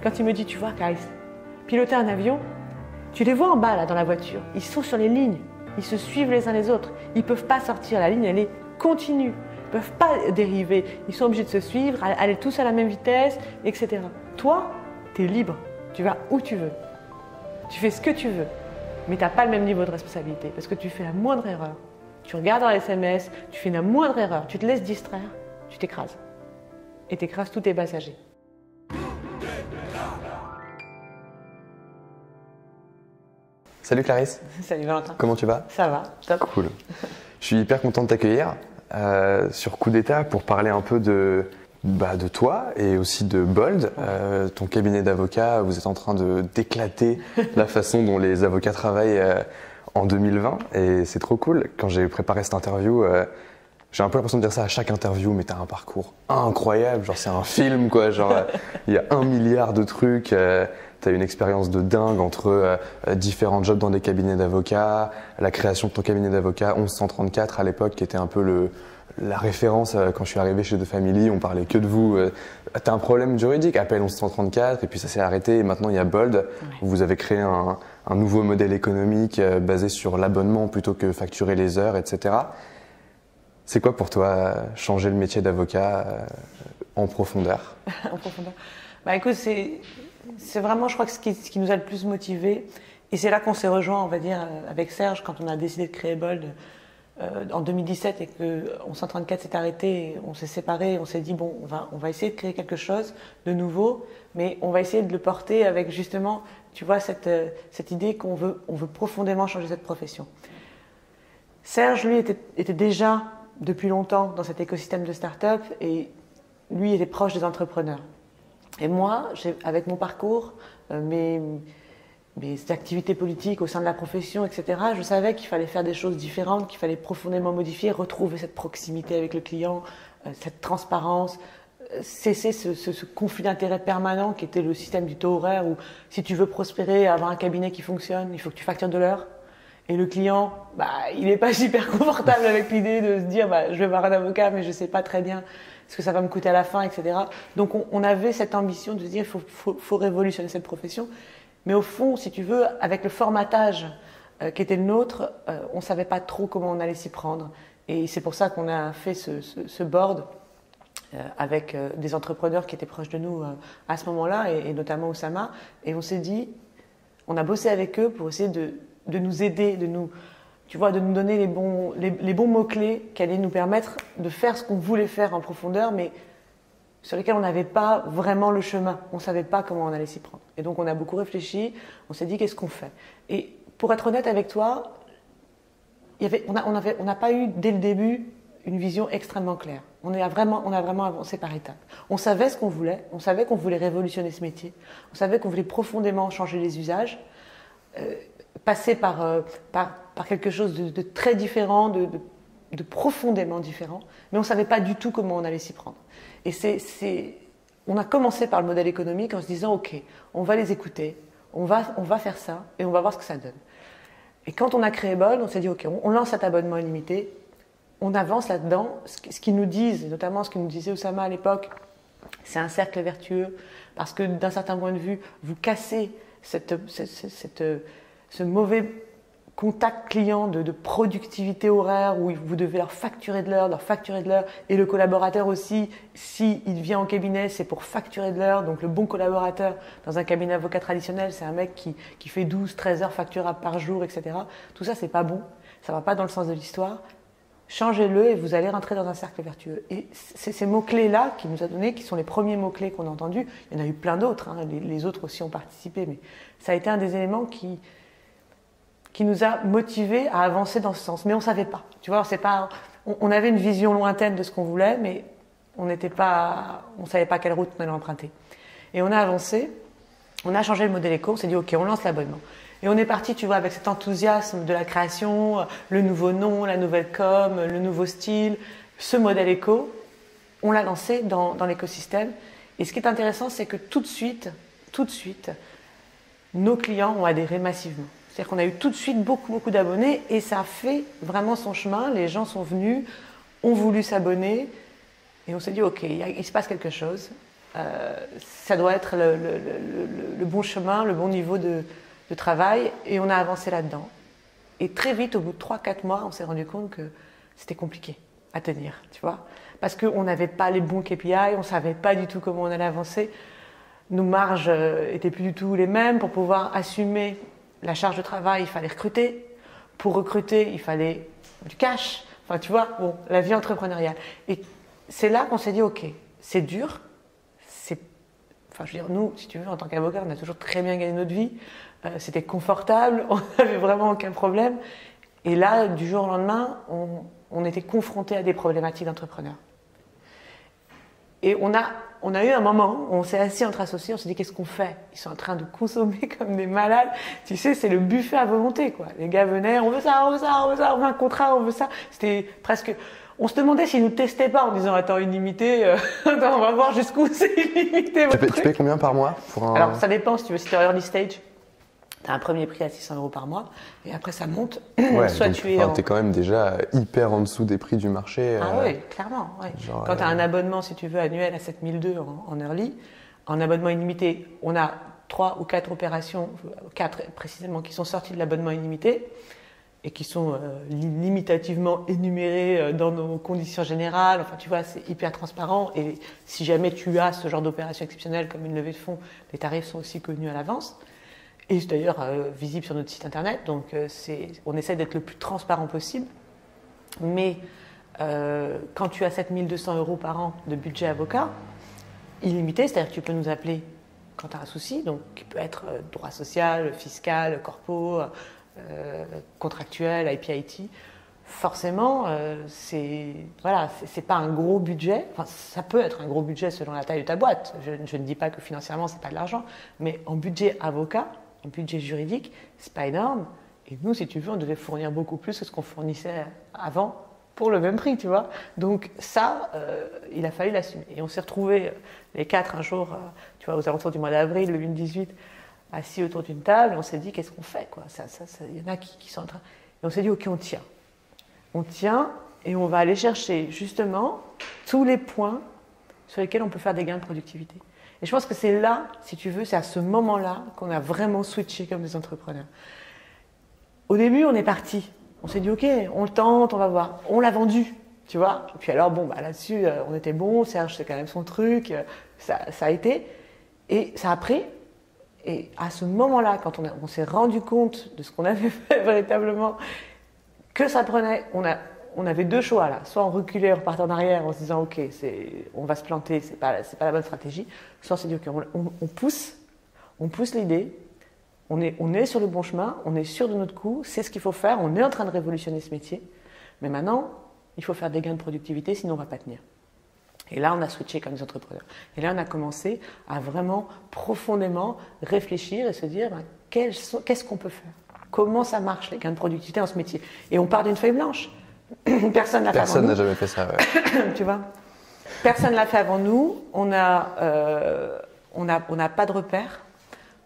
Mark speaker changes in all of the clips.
Speaker 1: Quand il me dit, tu vois, Clarisse, piloter un avion, tu les vois en bas, là, dans la voiture. Ils sont sur les lignes. Ils se suivent les uns les autres. Ils ne peuvent pas sortir. La ligne, elle est continue. Ils ne peuvent pas dériver. Ils sont obligés de se suivre, aller tous à la même vitesse, etc. Toi, tu es libre. Tu vas où tu veux. Tu fais ce que tu veux. Mais tu n'as pas le même niveau de responsabilité. Parce que tu fais la moindre erreur. Tu regardes un SMS, tu fais la moindre erreur. Tu te laisses distraire, tu t'écrases. Et tu écrases tous tes passagers.
Speaker 2: Salut Clarisse.
Speaker 1: Salut Valentin.
Speaker 2: Comment tu vas?
Speaker 1: Ça va, top.
Speaker 2: Cool. Je suis hyper content de t'accueillir sur Coup d'État pour parler un peu de toi et aussi de Bold, ton cabinet d'avocats. Vous êtes en train d'éclater la façon dont les avocats travaillent en 2020 et c'est trop cool. Quand j'ai préparé cette interview, j'ai un peu l'impression de dire ça à chaque interview, mais tu as un parcours incroyable, genre c'est un film quoi, genre il y a 1 milliard de trucs. Tu as une expérience de dingue entre différents jobs dans des cabinets d'avocats, la création de ton cabinet d'avocats 1134 à l'époque qui était un peu la référence quand je suis arrivé chez The Family, on parlait que de vous. Tu as un problème juridique, appelle 1134 et puis ça s'est arrêté et maintenant il y a Bold. Ouais. Vous avez créé un nouveau modèle économique basé sur l'abonnement plutôt que facturer les heures, etc. C'est quoi pour toi changer le métier d'avocat en profondeur?
Speaker 1: En profondeur. Bah écoute, c'est vraiment, je crois, que ce qui nous a le plus motivés. Et c'est là qu'on s'est rejoint, on va dire, avec Serge, quand on a décidé de créer Bold en 2017 et que 1134 s'est arrêté, on s'est séparés, on s'est dit, bon, on va essayer de créer quelque chose de nouveau, mais on va essayer de le porter avec justement, tu vois, cette idée qu'on veut profondément changer cette profession. Serge, lui, était déjà depuis longtemps dans cet écosystème de start-up et lui était proche des entrepreneurs. Et moi, avec mon parcours, mes activités politiques au sein de la profession, etc., je savais qu'il fallait faire des choses différentes, qu'il fallait profondément modifier, retrouver cette proximité avec le client, cette transparence, cesser ce conflit d'intérêts permanent qui était le système du taux horaire où si tu veux prospérer, avoir un cabinet qui fonctionne, il faut que tu factures de l'heure. Et le client, il n'est pas super confortable avec l'idée de se dire je vais voir un avocat, mais je ne sais pas très bien ce que ça va me coûter à la fin, etc. Donc on avait cette ambition de se dire il faut révolutionner cette profession. Mais au fond, si tu veux, avec le formatage qui était le nôtre, on ne savait pas trop comment on allait s'y prendre. Et c'est pour ça qu'on a fait ce board avec des entrepreneurs qui étaient proches de nous à ce moment-là, et notamment Oussama. Et on s'est dit, on a bossé avec eux pour essayer de nous aider, de nous donner les bons mots-clés qui allaient nous permettre de faire ce qu'on voulait faire en profondeur, mais sur lesquels on n'avait pas vraiment le chemin. On ne savait pas comment on allait s'y prendre. Et donc, on a beaucoup réfléchi. On s'est dit, qu'est-ce qu'on fait? Et pour être honnête avec toi, on n'a pas eu, dès le début, une vision extrêmement claire. On a vraiment avancé par étapes. On savait ce qu'on voulait. On savait qu'on voulait révolutionner ce métier. On savait qu'on voulait profondément changer les usages. Passer par quelque chose de très différent, de profondément différent, mais on ne savait pas du tout comment on allait s'y prendre. Et on a commencé par le modèle économique en se disant, OK, on va les écouter, on va faire ça, et on va voir ce que ça donne. Et quand on a créé Bold, on s'est dit, OK, on lance cet abonnement illimité, on avance là-dedans, ce qu'ils nous disent, et notamment ce que nous disait Oussama à l'époque, c'est un cercle vertueux, parce que d'un certain point de vue, vous cassez ce mauvais contact client de productivité horaire où vous devez leur facturer de l'heure, et le collaborateur aussi, s'il vient en cabinet, c'est pour facturer de l'heure. Donc le bon collaborateur dans un cabinet avocat traditionnel, c'est un mec qui fait 12, 13 heures facturables par jour, etc. Tout ça, c'est pas bon, ça va pas dans le sens de l'histoire. Changez-le et vous allez rentrer dans un cercle vertueux. Et c'est ces mots-clés-là qu'il nous a donnés, qui sont les premiers mots-clés qu'on a entendus. Il y en a eu plein d'autres, hein, les autres aussi ont participé, mais ça a été un des éléments qui nous a motivés à avancer dans ce sens. Mais on ne savait pas. Tu vois, on avait une vision lointaine de ce qu'on voulait, mais on ne savait pas quelle route on allait emprunter. Et on a avancé, on a changé le modèle éco, on s'est dit, OK, on lance l'abonnement. Et on est parti, tu vois, avec cet enthousiasme de la création, le nouveau nom, la nouvelle com, le nouveau style, ce modèle éco, on l'a lancé dans l'écosystème. Et ce qui est intéressant, c'est que tout de suite, nos clients ont adhéré massivement. C'est-à-dire qu'on a eu tout de suite beaucoup d'abonnés et ça a fait vraiment son chemin. Les gens sont venus, ont voulu s'abonner et on s'est dit, OK, il se passe quelque chose. ça doit être le bon chemin, le bon niveau de travail, et on a avancé là-dedans. Et très vite, au bout de 3-4 mois, on s'est rendu compte que c'était compliqué à tenir, tu vois, parce qu'on n'avait pas les bons KPI, on ne savait pas du tout comment on allait avancer, nos marges étaient plus du tout les mêmes. Pour pouvoir assumer la charge de travail, il fallait recruter. Pour recruter, il fallait du cash. Enfin, tu vois, bon, la vie entrepreneuriale. Et c'est là qu'on s'est dit, ok, c'est dur. Enfin, je veux dire, nous, si tu veux, en tant qu'avocat, on a toujours très bien gagné notre vie. C'était confortable, on n'avait vraiment aucun problème. Et là, du jour au lendemain, on était confrontés à des problématiques d'entrepreneurs. Et on a eu un moment où on s'est assis entre associés, on s'est dit qu'est-ce qu'on fait? Ils sont en train de consommer comme des malades. Tu sais, c'est le buffet à volonté, quoi. Les gars venaient, on veut ça, on veut ça, on veut ça, on veut un contrat, on veut ça. C'était presque... On se demandait s'ils nous testaient pas en disant attends, illimité, attends, on va voir jusqu'où c'est illimité.
Speaker 2: Tu payes combien par mois pour un...
Speaker 1: Alors ça dépend, si tu veux, si tu es early stage, tu as un premier prix à 600 € par mois et après ça monte.
Speaker 2: Ouais,
Speaker 1: soit
Speaker 2: donc,
Speaker 1: tu es
Speaker 2: t'es quand même déjà hyper en dessous des prix du marché.
Speaker 1: Ah oui, clairement. Ouais.
Speaker 2: Genre,
Speaker 1: quand tu as un abonnement, si tu veux, annuel à 7002 en early, en abonnement illimité, on a 3 ou 4 opérations, 4 précisément, qui sont sorties de l'abonnement illimité et qui sont limitativement énumérées dans nos conditions générales. Enfin, tu vois, c'est hyper transparent. Et si jamais tu as ce genre d'opération exceptionnelle comme une levée de fonds, les tarifs sont aussi connus à l'avance. Et c'est d'ailleurs visible sur notre site internet. Donc, on essaie d'être le plus transparent possible. Mais quand tu as 7200 € par an de budget avocat, illimité, c'est-à-dire que tu peux nous appeler quand tu as un souci, donc qui peut être droit social, fiscal, corpo, contractuel, IP-IT, forcément, c'est pas un gros budget. Enfin, ça peut être un gros budget selon la taille de ta boîte. Je ne dis pas que financièrement, c'est pas de l'argent, mais en budget avocat, en budget juridique, c'est pas énorme. Et nous, si tu veux, on devait fournir beaucoup plus que ce qu'on fournissait avant pour le même prix, tu vois. Donc ça, il a fallu l'assumer. Et on s'est retrouvés les 4 un jour, tu vois, aux alentours du mois d'avril, le 8-18, assis autour d'une table, et on s'est dit, qu'est-ce qu'on fait, quoi. Il y en a qui sont en train... Et on s'est dit, ok, on tient. On tient et on va aller chercher justement tous les points sur lesquels on peut faire des gains de productivité. Et je pense que c'est là, si tu veux, c'est à ce moment-là qu'on a vraiment switché comme des entrepreneurs. Au début, on est parti. On s'est dit, ok, on le tente, on va voir. On l'a vendu, tu vois. Et puis alors, bon, bah, là-dessus, on était bon. Serge, c'est quand même son truc. Ça a été. Et ça a pris. Et à ce moment-là, quand on s'est rendu compte de ce qu'on avait fait véritablement, que ça prenait, on avait 2 choix là. Soit on reculait, on repartait en arrière en se disant ok, on va se planter, c'est pas la bonne stratégie. Soit on s'est dit ok, on pousse l'idée, on est sur le bon chemin, on est sûr de notre coup, c'est ce qu'il faut faire, on est en train de révolutionner ce métier. Mais maintenant, il faut faire des gains de productivité, sinon on va pas tenir. Et là, on a switché comme des entrepreneurs. Et là, on a commencé à vraiment profondément réfléchir et se dire qu'est-ce qu'on peut faire? Comment ça marche, les gains de productivité dans ce métier? Et on part d'une feuille blanche. Personne n'a fait avant nous.
Speaker 2: Personne n'a jamais fait ça, ouais.
Speaker 1: Tu vois? Personne l'a fait avant nous. On n'a pas de repères.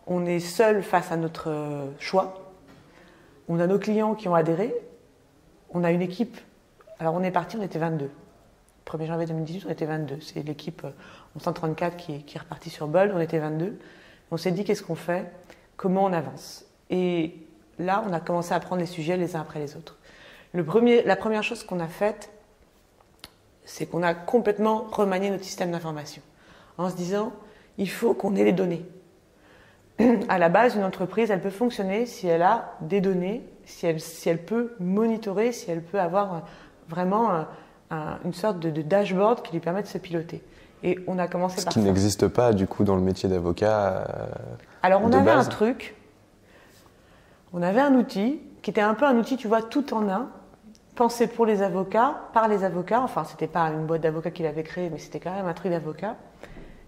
Speaker 1: On est seul face à notre choix. On a nos clients qui ont adhéré. On a une équipe. Alors, on est parti, on était 22. 1er janvier 2018, on était 22. C'est l'équipe 134 qui est repartie sur Bold. On était 22. On s'est dit, qu'est-ce qu'on fait? Comment on avance? Et là, on a commencé à prendre les sujets les uns après les autres. La première chose qu'on a faite, c'est qu'on a complètement remanié notre système d'information. En se disant, il faut qu'on ait les données. À la base, une entreprise, elle peut fonctionner si elle a des données, si elle peut monitorer, si elle peut avoir vraiment une sorte de dashboard qui lui permet de se piloter. Et on a commencé par ça.
Speaker 2: Ce qui n'existe pas du coup dans le métier d'avocat.
Speaker 1: Alors on avait un truc, on avait un outil qui était un peu un outil, tu vois, tout en un, pensé pour les avocats, par les avocats. Enfin, c'était pas une boîte d'avocats qui l'avait créé, mais c'était quand même un truc d'avocat.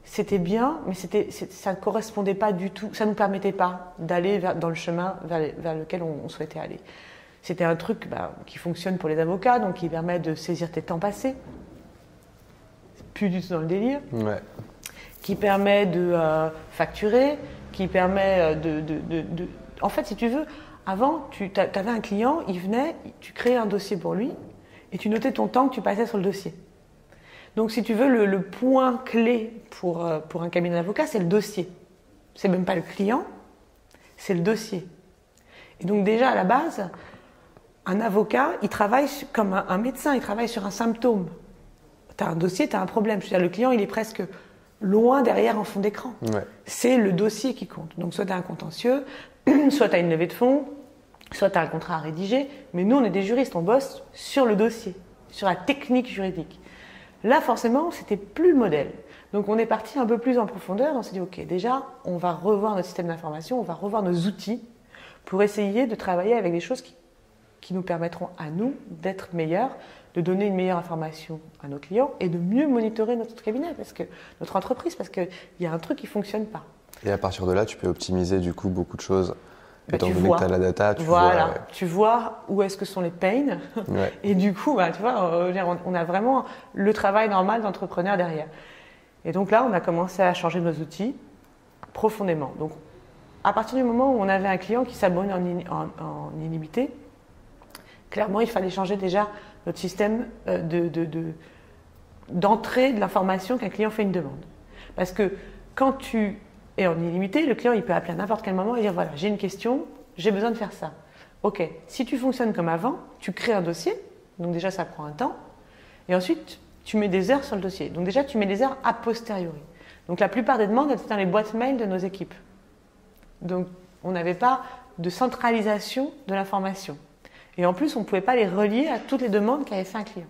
Speaker 1: C'était bien, mais ça ne correspondait pas du tout, ça ne nous permettait pas d'aller dans le chemin vers lequel on souhaitait aller. C'était un truc qui fonctionne pour les avocats, donc qui permet de saisir tes temps passés. C'est plus du tout dans le délire.
Speaker 2: Ouais.
Speaker 1: Qui permet de facturer, qui permet En fait, si tu veux, avant, tu avais un client, il venait, tu créais un dossier pour lui, et tu notais ton temps que tu passais sur le dossier. Donc, si tu veux, le point clé pour un cabinet d'avocat, c'est le dossier. C'est même pas le client, c'est le dossier. Et donc, déjà, à la base, un avocat, il travaille comme un médecin, il travaille sur un symptôme. Tu as un dossier, tu as un problème. Je veux dire, le client, il est presque loin derrière en fond d'écran.
Speaker 2: Ouais.
Speaker 1: C'est le dossier qui compte. Donc, soit tu as un contentieux, soit tu as une levée de fonds, soit tu as un contrat à rédiger. Mais nous, on est des juristes, on bosse sur le dossier, sur la technique juridique. Là, forcément, c'était plus le modèle. Donc, on est parti un peu plus en profondeur. On s'est dit, OK, déjà, on va revoir notre système d'information, on va revoir nos outils pour essayer de travailler avec des choses qui nous permettront à nous d'être meilleurs, de donner une meilleure information à nos clients et de mieux monitorer notre cabinet, notre entreprise, parce qu'il y a un truc qui ne fonctionne pas.
Speaker 2: Et à partir de là, tu peux optimiser du coup beaucoup de choses. Étant
Speaker 1: Tu
Speaker 2: donné
Speaker 1: vois.
Speaker 2: que tu as la data,
Speaker 1: Voilà,
Speaker 2: vois.
Speaker 1: tu vois où est-ce que sont les pains.
Speaker 2: Ouais.
Speaker 1: Et du coup, tu vois, on a vraiment le travail normal d'entrepreneur derrière. Et donc là, on a commencé à changer nos outils profondément. Donc, à partir du moment où on avait un client qui s'abonnait en illimité, clairement, il fallait changer déjà notre système d'entrée de l'information qu'un client fait une demande. Parce que quand tu es en illimité, le client il peut appeler à n'importe quel moment et dire voilà, j'ai une question, j'ai besoin de faire ça. Ok, si tu fonctionnes comme avant, tu crées un dossier, donc déjà ça prend un temps, et ensuite tu mets des heures sur le dossier. Donc déjà tu mets des heures a posteriori. Donc la plupart des demandes étaient dans les boîtes mail de nos équipes. Donc on n'avait pas de centralisation de l'information. Et en plus, on ne pouvait pas les relier à toutes les demandes qu'avait fait un client.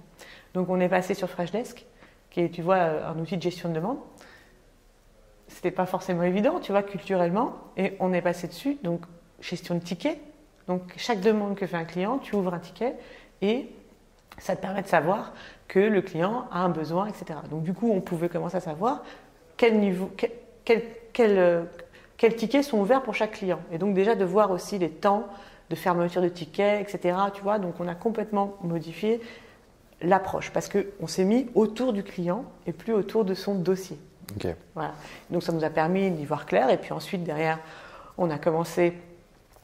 Speaker 1: Donc on est passé sur Freshdesk, qui est, tu vois, un outil de gestion de demande. C'était pas forcément évident, tu vois, culturellement, et on est passé dessus. Donc gestion de tickets. Donc chaque demande que fait un client, tu ouvres un ticket et ça te permet de savoir que le client a un besoin, etc. Donc du coup, on pouvait commencer à savoir quels tickets sont ouverts pour chaque client. Et donc déjà de voir aussi les temps de fermeture de tickets, etc. Tu vois, donc on a complètement modifié l'approche parce qu'on s'est mis autour du client et plus autour de son dossier.
Speaker 2: Okay.
Speaker 1: Voilà. Donc ça nous a permis d'y voir clair et puis ensuite derrière, on a commencé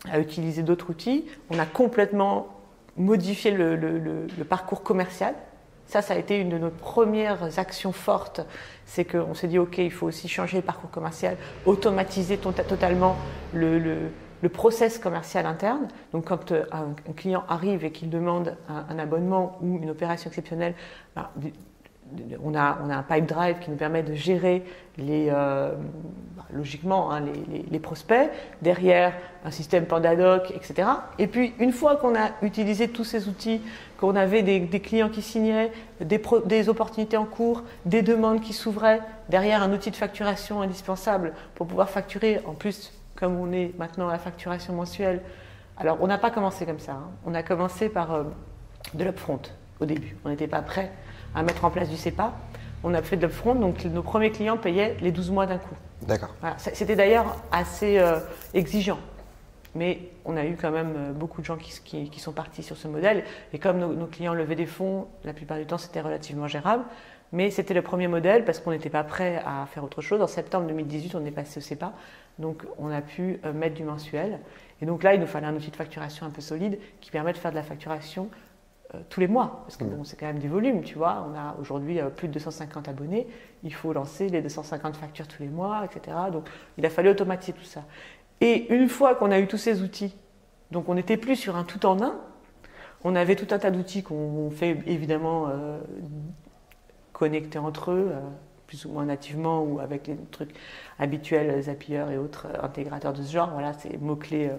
Speaker 1: à utiliser d'autres outils. On a complètement modifié le parcours commercial. Ça a été une de nos premières actions fortes. C'est qu'on s'est dit, OK, il faut aussi changer le parcours commercial, automatiser totalement le process commercial interne. Donc, quand un client arrive et qu'il demande un abonnement ou une opération exceptionnelle, on a un pipe drive qui nous permet de gérer logiquement les prospects, derrière un système Pandadoc, etc. Et puis, une fois qu'on a utilisé tous ces outils, qu'on avait des clients qui signaient, des opportunités en cours, des demandes qui s'ouvraient, derrière un outil de facturation indispensable pour pouvoir facturer, en plus, comme on est maintenant à la facturation mensuelle. Alors, on n'a pas commencé comme ça. On a commencé par de l'upfront au début. On n'était pas prêt à mettre en place du CEPA. On a fait de l'upfront, donc nos premiers clients payaient les 12 mois d'un coup.
Speaker 2: D'accord.
Speaker 1: Voilà. C'était d'ailleurs assez exigeant. Mais on a eu quand même beaucoup de gens qui sont partis sur ce modèle. Et comme nos clients levaient des fonds, la plupart du temps, c'était relativement gérable. Mais c'était le premier modèle parce qu'on n'était pas prêt à faire autre chose. En septembre 2018, on est passé au CEPA. Donc, on a pu mettre du mensuel. Et donc là, il nous fallait un outil de facturation un peu solide qui permet de faire de la facturation tous les mois. Parce que bon, c'est quand même des volumes, tu vois. On a aujourd'hui plus de 250 abonnés. Il faut lancer les 250 factures tous les mois, etc. Donc, il a fallu automatiser tout ça. Et une fois qu'on a eu tous ces outils, donc on n'était plus sur un tout en un. On avait tout un tas d'outils qu'on fait évidemment connecter entre eux, plus ou moins nativement ou avec les trucs habituels, Zapier et autres intégrateurs de ce genre. Voilà, c'est mots-clés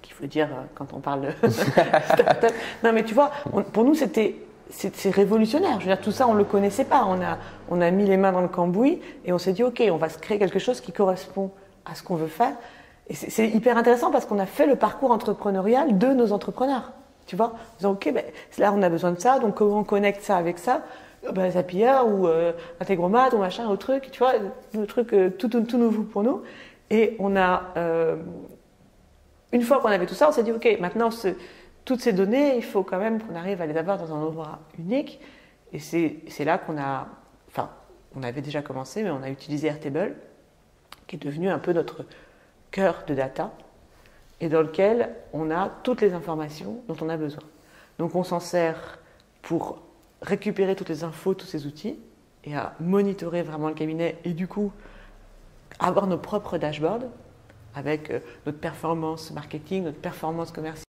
Speaker 1: qu'il faut dire quand on parle de startup. Non, mais tu vois, pour nous, c'est révolutionnaire. Je veux dire, tout ça, on ne le connaissait pas. On a mis les mains dans le cambouis et on s'est dit, OK, on va se créer quelque chose qui correspond à ce qu'on veut faire. Et c'est hyper intéressant parce qu'on a fait le parcours entrepreneurial de nos entrepreneurs. Tu vois, en disant, OK, là, on a besoin de ça, donc comment on connecte ça avec ça? Zapier ou Integromat ou machin, autre truc, tu vois, le truc tout nouveau pour nous. Et on a, une fois qu'on avait tout ça, on s'est dit, OK, maintenant, toutes ces données, il faut quand même qu'on arrive à les avoir dans un endroit unique. Et c'est là qu'on a, enfin, on avait déjà commencé, mais on a utilisé Airtable, qui est devenu un peu notre cœur de data, et dans lequel on a toutes les informations dont on a besoin. Donc on s'en sert pour récupérer toutes les infos, tous ces outils, et à monitorer vraiment le cabinet, et du coup, avoir nos propres dashboards avec notre performance marketing, notre performance commerciale,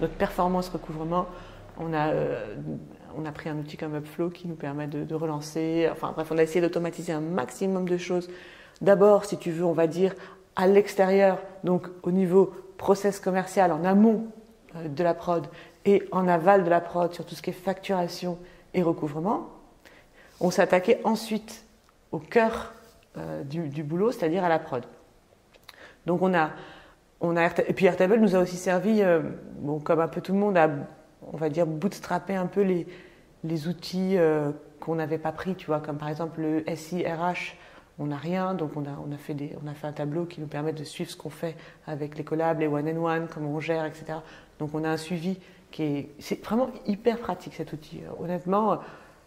Speaker 1: notre performance recouvrement. On a pris un outil comme Upflow qui nous permet de relancer. Enfin bref, on a essayé d'automatiser un maximum de choses. D'abord, si tu veux, on va dire à l'extérieur, donc au niveau process commercial, en amont de la prod et en aval de la prod sur tout ce qui est facturation et recouvrement. On s'est attaqué ensuite au cœur du boulot, c'est-à-dire à la prod. Donc et puis Airtable nous a aussi servi, bon, comme un peu tout le monde, à, on va dire, bootstrapper un peu les outils qu'on n'avait pas pris, tu vois, comme par exemple le SIRH, on n'a rien, donc on a fait un tableau qui nous permet de suivre ce qu'on fait avec les collabs, les one-on-one, comment on gère, etc. Donc on a un suivi c'est vraiment hyper pratique cet outil. Honnêtement,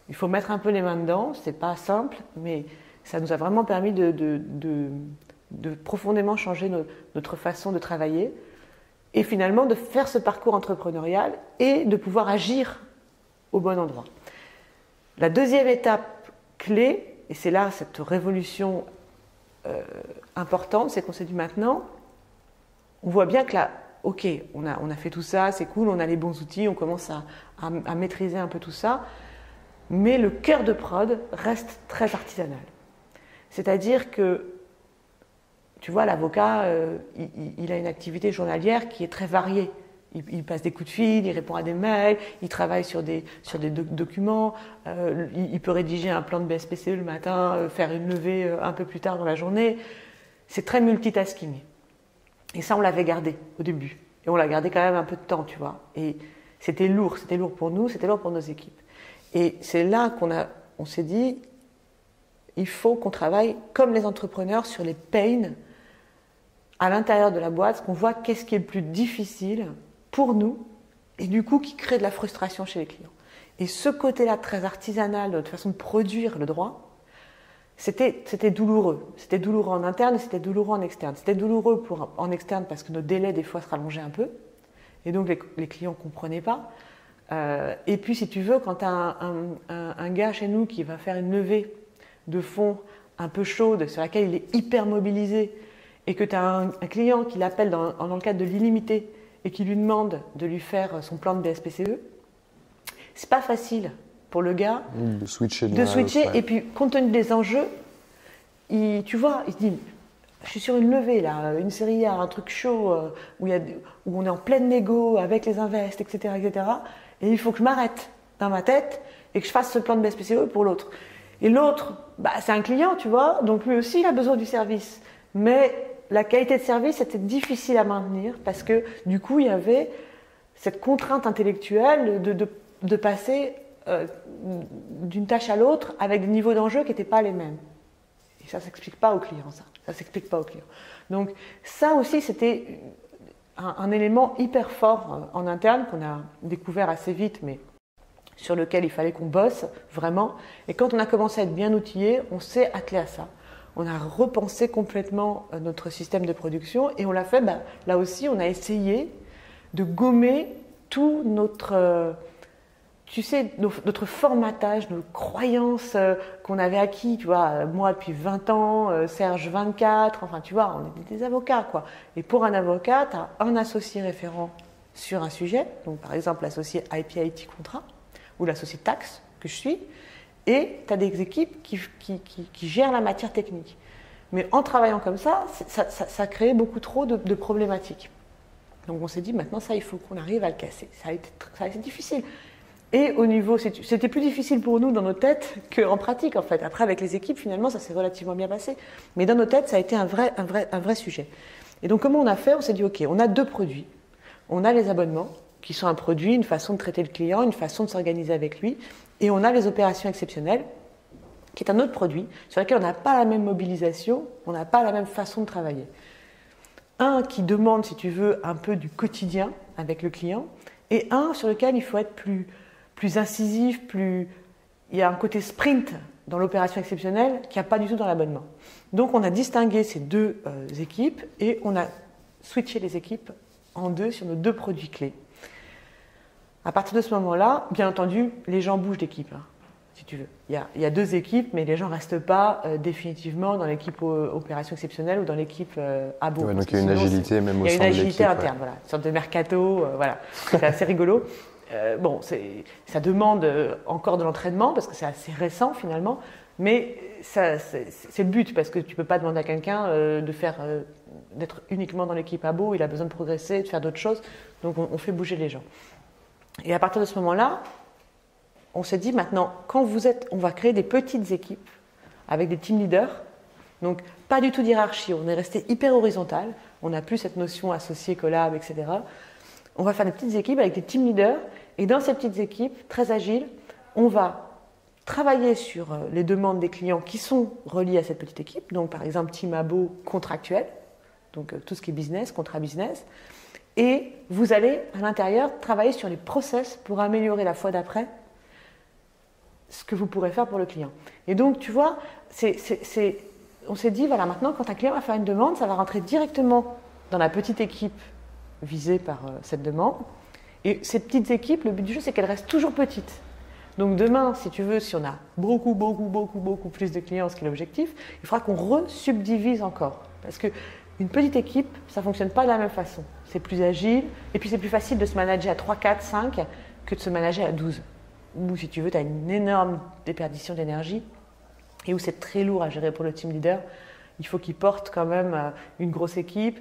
Speaker 1: il faut mettre un peu les mains dedans, c'est pas simple, mais ça nous a vraiment permis de profondément changer notre façon de travailler et finalement de faire ce parcours entrepreneurial et de pouvoir agir au bon endroit. La deuxième étape clé, et c'est là cette révolution importante, c'est qu'on s'est dit maintenant, on voit bien que là, ok, on a fait tout ça, c'est cool, on a les bons outils, on commence à maîtriser un peu tout ça, mais le cœur de prod reste très artisanal. C'est-à-dire que, tu vois, l'avocat, il a une activité journalière qui est très variée. Il passe des coups de fil, il répond à des mails, il travaille sur des documents, il peut rédiger un plan de BSPCE le matin, faire une levée un peu plus tard dans la journée. C'est très multitasking. Et ça, on l'avait gardé au début. Et on l'a gardé quand même un peu de temps, tu vois. Et c'était lourd pour nous, c'était lourd pour nos équipes. Et c'est là on s'est dit, il faut qu'on travaille comme les entrepreneurs sur les pains à l'intérieur de la boîte, qu'on voit qu'est-ce qui est le plus difficile pour nous et du coup qui crée de la frustration chez les clients. Et ce côté-là très artisanal de notre façon de produire le droit, c'était douloureux. C'était douloureux en interne et c'était douloureux en externe. C'était douloureux en externe parce que nos délais des fois se rallongeaient un peu et donc les clients ne comprenaient pas. Et puis si tu veux, quand tu as un gars chez nous qui va faire une levée de fonds un peu chaude sur laquelle il est hyper mobilisé et que tu as un client qui l'appelle dans le cadre de l'illimité et qui lui demande de lui faire son plan de BSPCE, c'est pas facile pour le gars
Speaker 2: de switcher.
Speaker 1: Ouais. Et puis, compte tenu des enjeux, tu vois, il se dit, je suis sur une levée, là, une série A, un truc chaud, où on est en pleine négo avec les invests, etc., et il faut que je m'arrête dans ma tête et que je fasse ce plan de BSPCE pour l'autre. Et l'autre, c'est un client, tu vois, donc lui aussi, il a besoin du service. Mais la qualité de service était difficile à maintenir parce que, du coup, il y avait cette contrainte intellectuelle de passer d'une tâche à l'autre avec des niveaux d'enjeu qui n'étaient pas les mêmes. Et ça ne s'explique pas aux clients, ça. Ça ne s'explique pas aux clients. Donc ça aussi, c'était un élément hyper fort en interne qu'on a découvert assez vite, mais sur lequel il fallait qu'on bosse vraiment. Et quand on a commencé à être bien outillé, on s'est attelé à ça. On a repensé complètement notre système de production et on l'a fait, là aussi, on a essayé de gommer tout notre... tu sais, notre formatage, nos croyances qu'on avait acquis, tu vois, moi depuis 20 ans, Serge 24, enfin tu vois, on est des avocats quoi. Et pour un avocat, tu as un associé référent sur un sujet, donc par exemple l'associé IP/IT contrat ou l'associé taxe que je suis, et tu as des équipes qui gèrent la matière technique. Mais en travaillant comme ça créait beaucoup trop de problématiques. Donc on s'est dit maintenant ça il faut qu'on arrive à le casser. Ça a été difficile. Et au niveau, c'était plus difficile pour nous dans nos têtes qu'en pratique en fait. Après avec les équipes finalement ça s'est relativement bien passé. Mais dans nos têtes ça a été un vrai sujet. Et donc comment on a fait? On s'est dit ok, on a deux produits. On a les abonnements qui sont un produit, une façon de traiter le client, une façon de s'organiser avec lui. Et on a les opérations exceptionnelles qui est un autre produit sur lequel on n'a pas la même mobilisation, on n'a pas la même façon de travailler. Un qui demande, si tu veux, un peu du quotidien avec le client, et un sur lequel il faut être plus incisif, il y a un côté sprint dans l'opération exceptionnelle qu'il n'y a pas du tout dans l'abonnement. Donc on a distingué ces deux équipes et on a switché les équipes en deux sur nos deux produits clés. À partir de ce moment-là, bien entendu, les gens bougent d'équipe, hein, si tu veux. Il y a 2 équipes, mais les gens ne restent pas définitivement dans l'équipe opération exceptionnelle ou dans l'équipe abo.
Speaker 2: Ouais, donc il y a une agilité même au sein de l'équipe.
Speaker 1: Il y a une agilité interne, voilà, une sorte de mercato, voilà. C'est assez rigolo. Bon, ça demande encore de l'entraînement parce que c'est assez récent finalement, mais c'est le but parce que tu ne peux pas demander à quelqu'un d'être uniquement dans l'équipe abo, il a besoin de progresser, de faire d'autres choses, donc on fait bouger les gens. Et à partir de ce moment-là, on s'est dit maintenant, on va créer des petites équipes avec des team leaders, donc pas du tout d'hierarchie, on est resté hyper horizontal, on n'a plus cette notion associée, collab, etc. On va faire des petites équipes avec des team leaders, et dans ces petites équipes, très agiles, on va travailler sur les demandes des clients qui sont reliées à cette petite équipe, donc par exemple team abo contractuel, donc tout ce qui est business, contrat business, et vous allez à l'intérieur travailler sur les process pour améliorer la fois d'après ce que vous pourrez faire pour le client. Et donc tu vois, on s'est dit voilà, maintenant quand un client va faire une demande, ça va rentrer directement dans la petite équipe visée par cette demande. Et ces petites équipes, le but du jeu, c'est qu'elles restent toujours petites. Donc demain, si tu veux, si on a beaucoup plus de clients, ce qui est l'objectif, il faudra qu'on re-subdivise encore. Parce qu'une petite équipe, ça ne fonctionne pas de la même façon. C'est plus agile, et puis c'est plus facile de se manager à 3, 4, 5 que de se manager à 12. Ou si tu veux, tu as une énorme déperdition d'énergie, et où c'est très lourd à gérer pour le team leader. Il faut qu'il porte quand même une grosse équipe.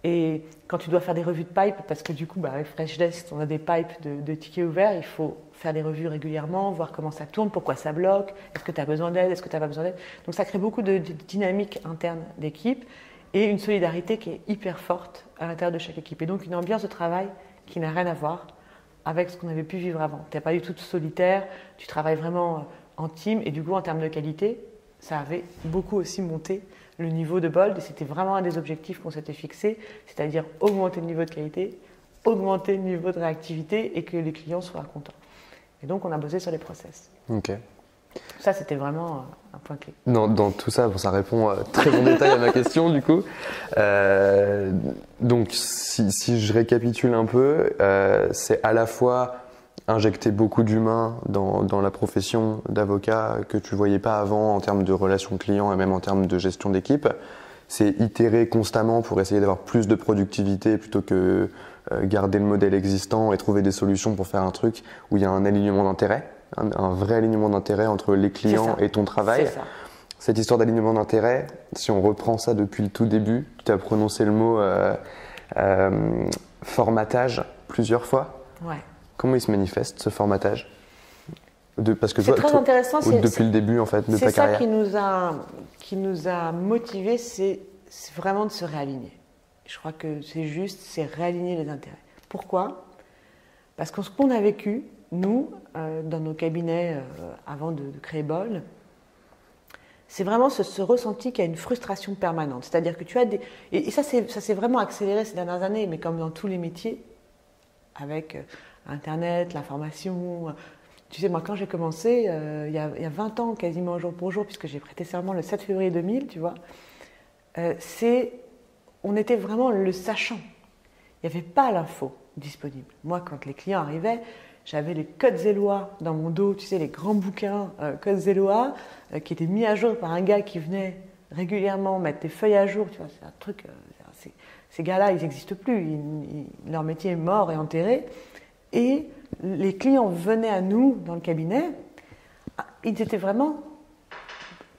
Speaker 1: Et quand tu dois faire des revues de pipe, parce que du coup, avec Freshdesk, on a des pipes de tickets ouverts, il faut faire des revues régulièrement, voir comment ça tourne, pourquoi ça bloque, est-ce que tu as besoin d'aide, est-ce que tu n'as pas besoin d'aide. Donc ça crée beaucoup de dynamique interne d'équipe et une solidarité qui est hyper forte à l'intérieur de chaque équipe. Et donc une ambiance de travail qui n'a rien à voir avec ce qu'on avait pu vivre avant. Tu n'es pas du tout solitaire, tu travailles vraiment en team et du coup, en termes de qualité, ça avait beaucoup aussi monté le niveau de Bold, et c'était vraiment un des objectifs qu'on s'était fixé, c'est-à-dire augmenter le niveau de qualité, augmenter le niveau de réactivité et que les clients soient contents. Et donc, on a bossé sur les process.
Speaker 2: Ok.
Speaker 1: Ça, c'était vraiment un point clé.
Speaker 2: Dans tout ça, ça répond très en détail à ma question, du coup. Donc, si je récapitule un peu, c'est à la fois injecter beaucoup d'humains dans la profession d'avocat que tu voyais pas avant en termes de relations clients et même en termes de gestion d'équipe. C'est itérer constamment pour essayer d'avoir plus de productivité plutôt que garder le modèle existant et trouver des solutions pour faire un truc où il y a un alignement d'intérêt, un vrai alignement d'intérêt entre les clients et ton travail.
Speaker 1: C'est ça.
Speaker 2: Cette histoire d'alignement d'intérêt, si on reprend ça depuis le tout début, tu as prononcé le mot formatage plusieurs fois.
Speaker 1: Ouais.
Speaker 2: Comment il se manifeste, ce formatage parce que
Speaker 1: c'est très intéressant.
Speaker 2: Depuis le début en fait, de ta carrière.
Speaker 1: C'est ça qui nous a motivés, c'est vraiment de se réaligner. Je crois que c'est juste, c'est réaligner les intérêts. Pourquoi ? Parce que ce qu'on a vécu, nous, dans nos cabinets avant de créer Bold, c'est vraiment ce ressenti qu'il y a une frustration permanente. C'est-à-dire que tu as des... Et ça s'est vraiment accéléré ces dernières années, mais comme dans tous les métiers, avec Internet, l'information. Tu sais, moi, quand j'ai commencé, il y a 20 ans, quasiment jour pour jour, puisque j'ai prêté serment le 7 février 2000, tu vois, on était vraiment le sachant. Il n'y avait pas l'info disponible. Moi, quand les clients arrivaient, j'avais les codes zélois dans mon dos, tu sais, les grands bouquins codes zélois, qui étaient mis à jour par un gars qui venait régulièrement mettre des feuilles à jour, tu vois, c'est un truc... Ces gars-là, ils n'existent plus, leur métier est mort et enterré. Et les clients venaient à nous dans le cabinet, ils étaient vraiment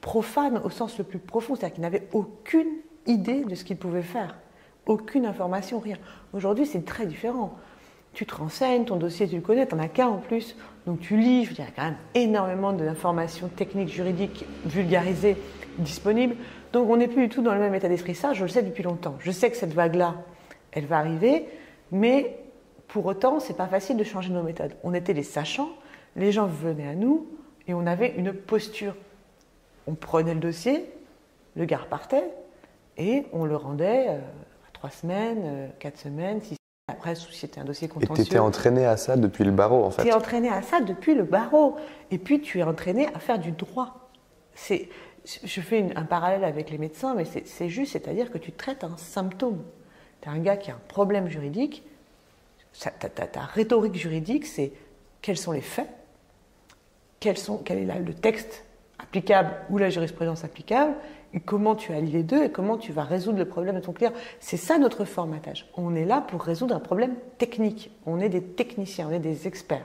Speaker 1: profanes au sens le plus profond, c'est-à-dire qu'ils n'avaient aucune idée de ce qu'ils pouvaient faire, aucune information, rien. Aujourd'hui, c'est très différent. Tu te renseignes, ton dossier, tu le connais, tu n'en as qu'un en plus, donc tu lis, il y a quand même énormément d'informations techniques, juridiques, vulgarisées, disponibles. Donc on n'est plus du tout dans le même état d'esprit. Ça, je le sais depuis longtemps. Je sais que cette vague-là, elle va arriver, mais pour autant, c'est pas facile de changer nos méthodes. On était les sachants, les gens venaient à nous et on avait une posture. On prenait le dossier, le gars repartait et on le rendait à 3 semaines, 4 semaines, 6 semaines. Après, si c'était un dossier contentieux.
Speaker 2: Et tu étais entraîné à ça depuis le barreau, en fait.
Speaker 1: Tu es entraîné à ça depuis le barreau. Et puis, tu es entraîné à faire du droit. Je fais un parallèle avec les médecins, mais c'est juste, c'est-à-dire que tu traites un symptôme. Tu as un gars qui a un problème juridique, ta rhétorique juridique, c'est quels sont les faits, quel est le texte applicable ou la jurisprudence applicable, et comment tu allies les deux et comment tu vas résoudre le problème de ton client. C'est ça notre formatage. On est là pour résoudre un problème technique. On est des techniciens, on est des experts.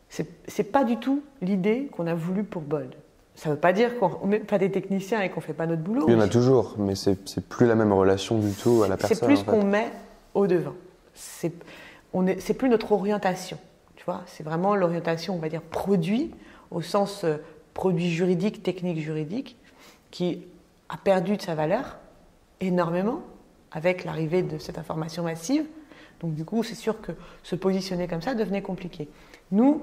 Speaker 1: C'est pas du tout l'idée qu'on a voulu pour Bold. Ça ne veut pas dire qu'on n'est pas des techniciens et qu'on ne fait pas notre boulot.
Speaker 2: Il y en a toujours, mais c'est plus la même relation du tout à la personne.
Speaker 1: C'est plus qu'on met au devant. C'est plus notre orientation. Tu vois, c'est vraiment l'orientation, on va dire, produit, au sens produit juridique, technique juridique, qui a perdu de sa valeur énormément avec l'arrivée de cette information massive. Donc du coup, c'est sûr que se positionner comme ça devenait compliqué. Nous,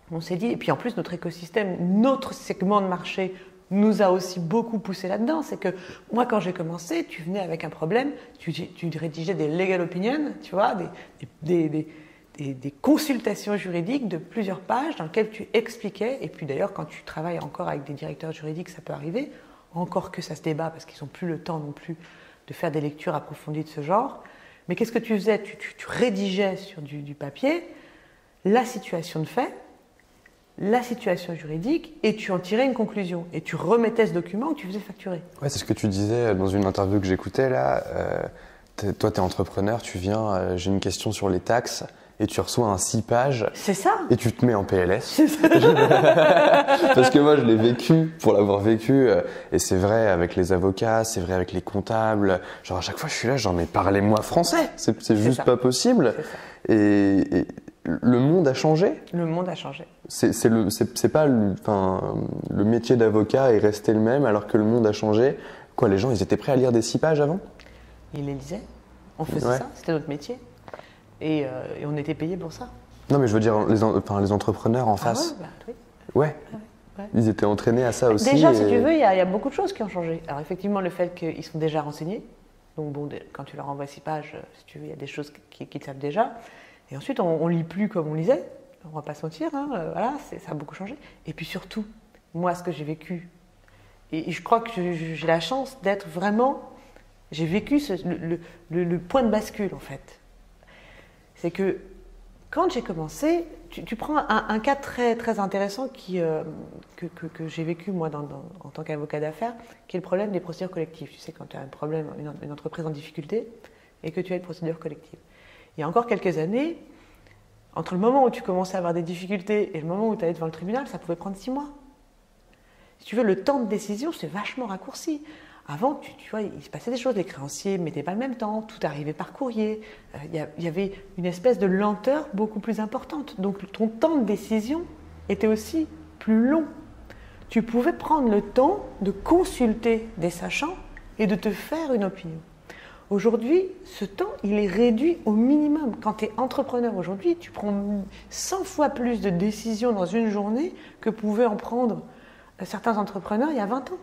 Speaker 1: on s'est dit, et puis en plus notre écosystème, notre segment de marché nous a aussi beaucoup poussé là-dedans. C'est que moi, quand j'ai commencé, tu venais avec un problème, tu rédigeais des legal opinions, tu vois, des consultations juridiques de plusieurs pages dans lesquelles tu expliquais, et puis d'ailleurs quand tu travailles encore avec des directeurs juridiques, ça peut arriver, encore que ça se débat parce qu'ils n'ont plus le temps non plus de faire des lectures approfondies de ce genre. Mais qu'est-ce que tu faisais? Tu rédigeais sur du papier la situation de fait, la situation juridique, et tu en tirais une conclusion. Et tu remettais ce document que tu faisais facturer.
Speaker 2: Ouais, c'est ce que tu disais dans une interview que j'écoutais là. Toi, tu es entrepreneur, tu viens, j'ai une question sur les taxes, et tu reçois un 6 pages.
Speaker 1: C'est ça.
Speaker 2: Et tu te mets en PLS.
Speaker 1: C'est ça.
Speaker 2: Parce que moi, je l'ai vécu, pour l'avoir vécu. Et c'est vrai avec les avocats, c'est vrai avec les comptables. Genre, à chaque fois, je suis là, genre, mais parlez-moi français. C'est juste pas possible. Et le monde a changé.
Speaker 1: Le monde a changé.
Speaker 2: C'est pas le métier d'avocat est resté le même alors que le monde a changé. Quoi, les gens, ils étaient prêts à lire des 6 pages avant?
Speaker 1: Ils les lisaient. On faisait ça, c'était notre métier. Et on était payé pour ça.
Speaker 2: Non, mais je veux dire, les entrepreneurs en face.
Speaker 1: Ouais, bah, oui.
Speaker 2: Ouais. Ils étaient entraînés à ça aussi.
Speaker 1: Déjà, si tu veux, il y a beaucoup de choses qui ont changé. Alors effectivement, le fait qu'ils sont déjà renseignés. Donc bon, quand tu leur envoies 6 pages, si tu veux, il y a des choses qu'ils savent déjà. Et ensuite, on lit plus comme on lisait. On va pas se mentir, hein, voilà, ça a beaucoup changé. Et puis surtout, moi, ce que j'ai vécu, et je crois que j'ai la chance d'être vraiment... J'ai vécu le point de bascule, en fait. C'est que quand j'ai commencé, tu prends un cas très, très intéressant que j'ai vécu, moi, en tant qu'avocat d'affaires, qui est le problème des procédures collectives. Tu sais, quand tu as un problème, une entreprise en difficulté, et que tu as une procédure collective. Il y a encore quelques années, entre le moment où tu commençais à avoir des difficultés et le moment où tu allais devant le tribunal, ça pouvait prendre 6 mois. Si tu veux, le temps de décision, c'est vachement raccourci. Avant, tu vois, il se passait des choses, les créanciers ne mettaient pas le même temps, tout arrivait par courrier. Il y avait une espèce de lenteur beaucoup plus importante. Donc ton temps de décision était aussi plus long. Tu pouvais prendre le temps de consulter des sachants et de te faire une opinion. Aujourd'hui, ce temps, il est réduit au minimum. Quand tu es entrepreneur aujourd'hui, tu prends 100 fois plus de décisions dans une journée que pouvaient en prendre certains entrepreneurs il y a 20 ans.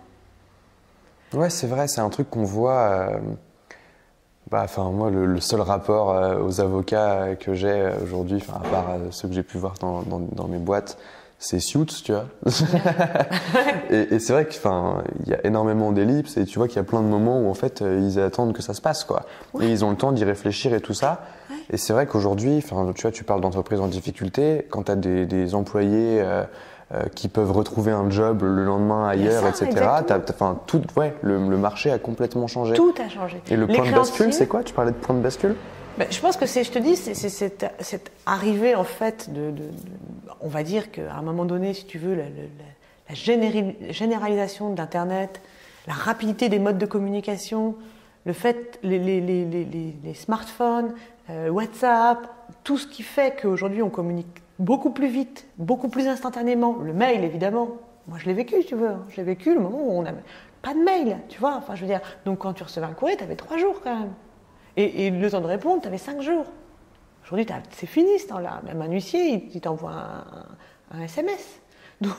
Speaker 2: Ouais, c'est vrai, c'est un truc qu'on voit. Moi, le seul rapport aux avocats que j'ai aujourd'hui, à part ceux que j'ai pu voir dans mes boîtes, c'est Suits, tu vois. et c'est vrai qu'il y a énormément d'ellipses et tu vois qu'il y a plein de moments où en fait ils attendent que ça se passe, quoi. Ouais. Et ils ont le temps d'y réfléchir et tout ça. Ouais. Et c'est vrai qu'aujourd'hui, tu vois, tu parles d'entreprises en difficulté, quand tu as des employés qui peuvent retrouver un job le lendemain ailleurs, ça, etc. Le marché a complètement changé.
Speaker 1: Tout a changé.
Speaker 2: Et le point de bascule, c'est quoi? Tu parlais de point de bascule?
Speaker 1: Je pense que c'est cette arrivée en fait on va dire qu'à un moment donné, si tu veux, la généralisation d'Internet, la rapidité des modes de communication, le fait, les smartphones, WhatsApp, tout ce qui fait qu'aujourd'hui on communique beaucoup plus vite, beaucoup plus instantanément. Le mail, évidemment, moi je l'ai vécu, si tu veux. Je l'ai vécu le moment où on n'a pas de mail, tu vois. Enfin, je veux dire, donc quand tu recevais un courrier, tu avais 3 jours quand même. Et le temps de répondre, tu avais 5 jours. Aujourd'hui, c'est fini ce temps-là. Même un huissier, il t'envoie un SMS. Donc,